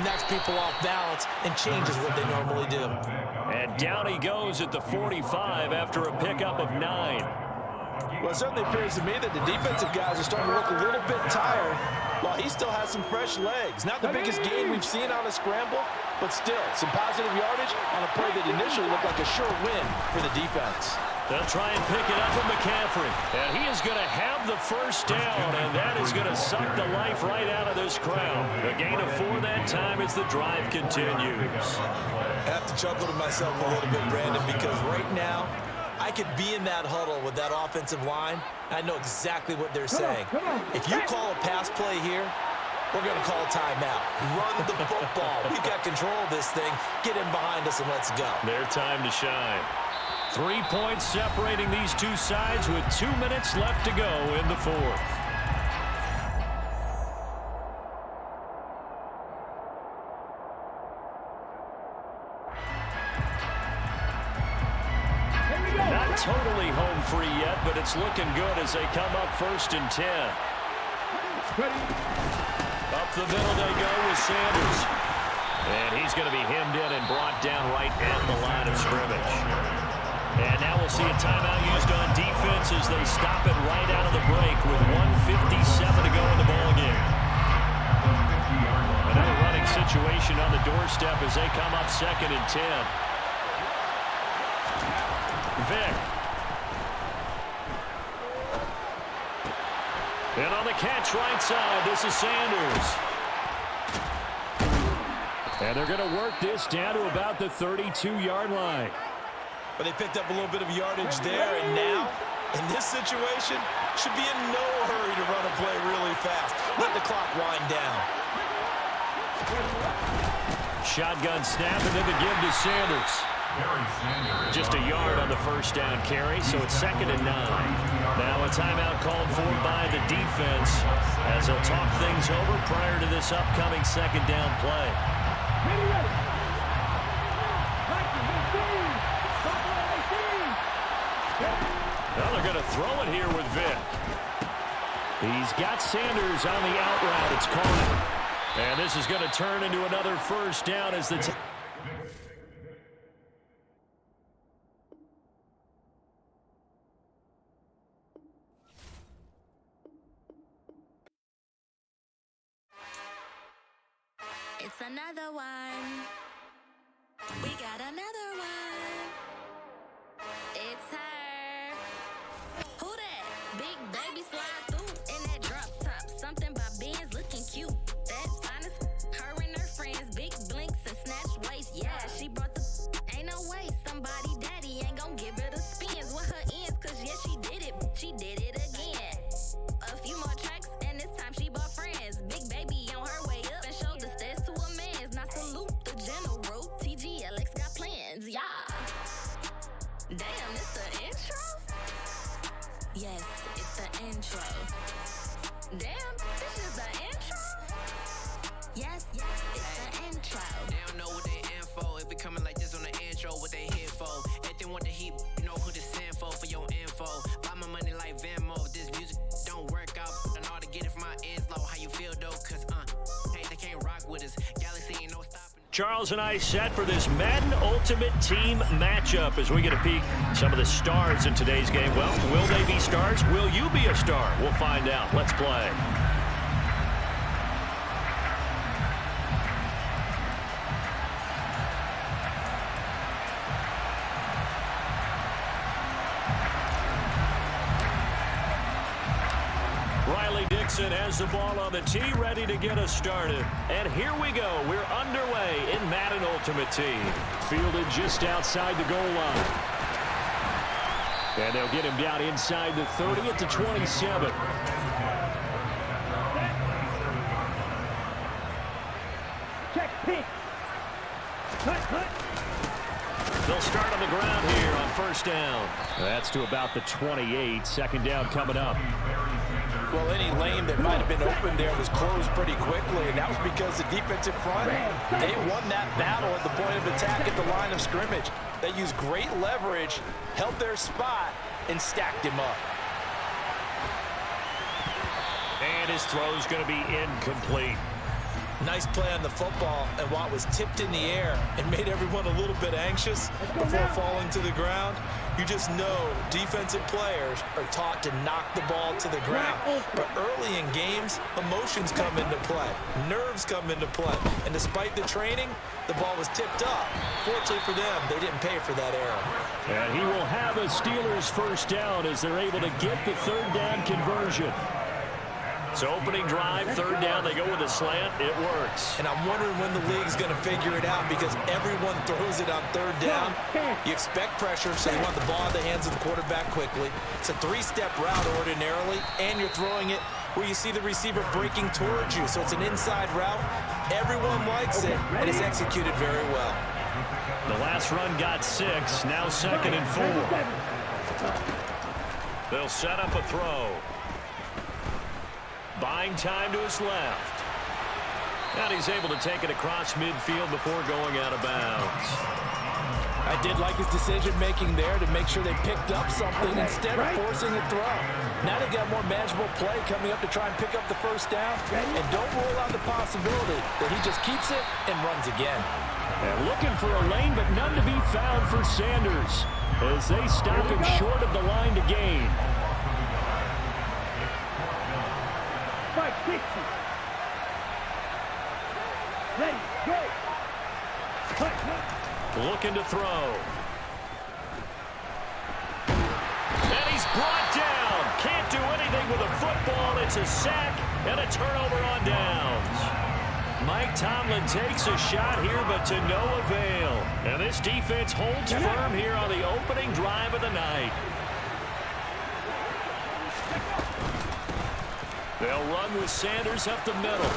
knocks people off balance and changes what they normally do. And down he goes at the 45 after a pickup of 9. Well, it certainly appears to me that the defensive guys are starting to look a little bit tired while he still has some fresh legs. Not the biggest gain we've seen on a scramble, but still some positive yardage on a play that initially looked like a sure win for the defense. They'll try and pick it up from McCaffrey. And he is going to have the first down, and that is going to suck the life right out of this crowd. A gain of 4 that time as the drive continues. I have to chuckle to myself a little bit, Brandon, because right now, I could be in that huddle with that offensive line. I know exactly what they're saying. If you call a pass play here, we're going to call a timeout. Run the football. We've got control of this thing. Get in behind us and let's go. Their time to shine. 3 points separating these two sides with 2 minutes left to go in the 4th. Not totally home free yet, but it's looking good as they come up 1st and 10. Up the middle they go with Sanders. And he's going to be hemmed in and brought down right at the line of scrimmage. And now we'll see a timeout used on defense as they stop it right out of the break with 1:57 to go in the ballgame. Another running situation on the doorstep as they come up 2nd and 10. Vick. And on the catch right side, this is Sanders. And they're going to work this down to about the 32-yard line. But they picked up a little bit of yardage there, and now, in this situation, should be in no hurry to run a play really fast. Let the clock wind down. Shotgun snap, and then the give to Sanders. Just a yard on the first down carry, so it's 2nd and 9. Now a timeout called for by the defense as they'll talk things over prior to this upcoming 2nd down play. Well, they're going to throw it here with Vick. He's got Sanders on the out route. It's caught. And this is going to turn into another first down as the It's another one. We got another one. It's her. Who that? Big baby slide through in that drop top. Something about Benz looking cute. That's honest. Her and her friends, big blinks and snatch waist. Yeah, she brought the. Ain't no way somebody daddy ain't gonna give her the spins with her ends. Cause yeah, she did it. She did it again. A few more tracks and this time she bought friends. Big baby on her way up and showed the stairs to a man's. Now salute the general. TGLX got plans, yeah. Damn, it's the intro? Yes, it's the intro. Damn, this is the intro? Yes, it's the intro. They don't know what they info. If we coming like this on the intro, what they here for? If they want the heat, you know who to send for your info. Buy my money like Venmo. This music don't work out. I know how to get it from my ends low. How you feel though? Cause hey, they can't rock with us. Galaxy ain't no stopping. Charles and I set for this Madden Ultimate Team matchup as we get a peek some of the stars in today's game. Well, will they be stars? Will you be a star? We'll find out. Let's play. Wilson has the ball on the tee, ready to get us started. And here we go. We're underway in Madden Ultimate Team. Fielded just outside the goal line. And they'll get him down inside the 30 at the 27. Check, pitch. Cut. They'll start on the ground here on first down. That's to about the 28. Second down coming up. Well, any lane that might have been open there was closed pretty quickly, and that was because the defensive front, they won that battle at the point of attack at the line of scrimmage. They used great leverage, held their spot, and stacked him up. And his throw is going to be incomplete. Nice play on the football, and while it was tipped in the air and made everyone a little bit anxious before falling to the ground, you just know defensive players are taught to knock the ball to the ground. But early in games, emotions come into play, nerves come into play, and despite the training, the ball was tipped up. Fortunately for them, they didn't pay for that error. And he will have a Steelers first down as they're able to get the third down conversion. So opening drive, third down, they go with a slant. It works. And I'm wondering when the league's going to figure it out because everyone throws it on third down. You expect pressure, so you want the ball in the hands of the quarterback quickly. It's a three-step route ordinarily, and you're throwing it where you see the receiver breaking towards you. So it's an inside route. Everyone likes it, and it's executed very well. The last run got 6, now 2nd and 4. They'll set up a throw. Buying time to his left. And he's able to take it across midfield before going out of bounds. I did like his decision-making there to make sure they picked up something instead of forcing a throw. Now they've got more manageable play coming up to try and pick up the first down. And don't rule out the possibility that he just keeps it and runs again. And looking for a lane, but none to be found for Sanders as they stop him short of the line to gain. Ready, go. Looking to throw. And he's brought down. Can't do anything with a football. It's a sack and a turnover on downs. Mike Tomlin takes a shot here, but to no avail. And this defense holds firm here on the opening drive of the night. They'll run with Sanders up the middle.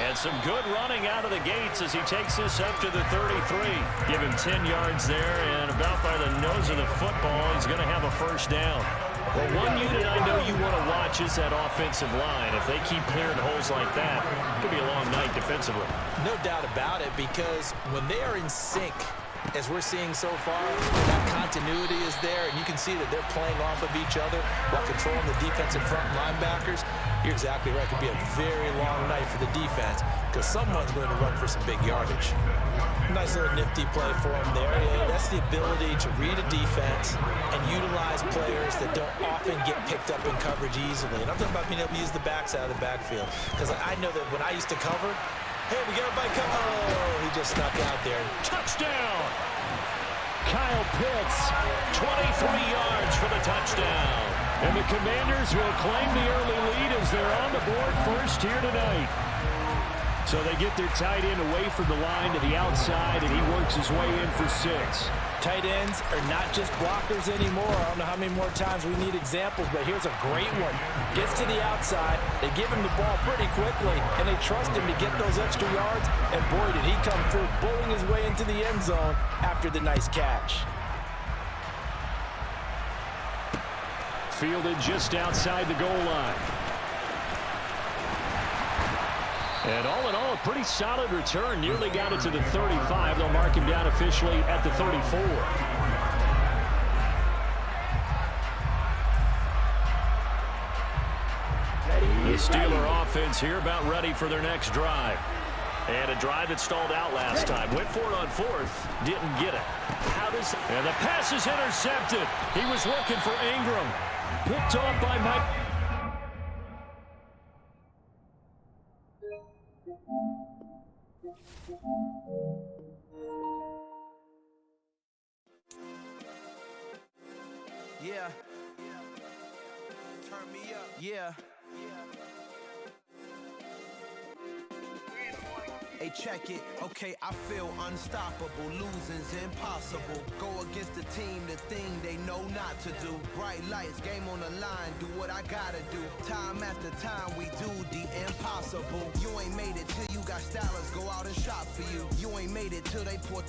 And some good running out of the gates as he takes this up to the 33. Give him 10 yards there, and about by the nose of the football, he's going to have a first down. Well, one unit I know you want to watch is that offensive line. If they keep clearing holes like that, it could be a long night defensively. No doubt about it, because when they are in sync, as we're seeing so far, that continuity is there, and you can see that they're playing off of each other while controlling the defensive front linebackers. You're exactly right. It could be a very long night for the defense because someone's going to run for some big yardage. Nice little nifty play for him there. Yeah, that's the ability to read a defense and utilize players that don't often get picked up in coverage easily. And I'm talking about being able to use the backside of the backfield because I know that when I used to cover, hey, we got everybody come. Oh, he just snuck out there. Touchdown! Kyle Pitts, 23 yards for the touchdown. And the Commanders will claim the early lead as they're on the board first here tonight. So they get their tight end away from the line to the outside, and he works his way in for 6. Tight ends are not just blockers anymore. I don't know how many more times we need examples, but here's a great one. Gets to the outside, they give him the ball pretty quickly, and they trust him to get those extra yards, and boy, did he come through, bowling his way into the end zone after the nice catch. Fielded just outside the goal line. And all in all, a pretty solid return. Nearly got it to the 35. They'll mark him down officially at the 34. The Steeler offense here about ready for their next drive. And a drive that stalled out last time. Went for it on 4th. Didn't get it. And the pass is intercepted. He was looking for Ingram. Picked off by Mike. Yeah. Turn me up. Yeah. Hey, check it, okay, I feel unstoppable. Losing's impossible. Go against the team, the thing they know not to do. Bright lights, game on the line, do what I gotta do. Time after time, we do the impossible. You ain't made it till you got stylists go out and shop for you. You ain't made it till they put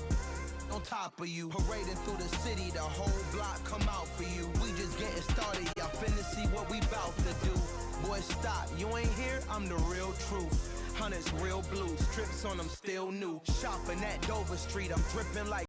on top of you. Parading through the city, the whole block come out for you. We just getting started, y'all finna see what we bout to do. Boy, stop, you ain't here, I'm the real truth. Hunters real blue, strips on them still new. Shopping at Dover Street, I'm dripping like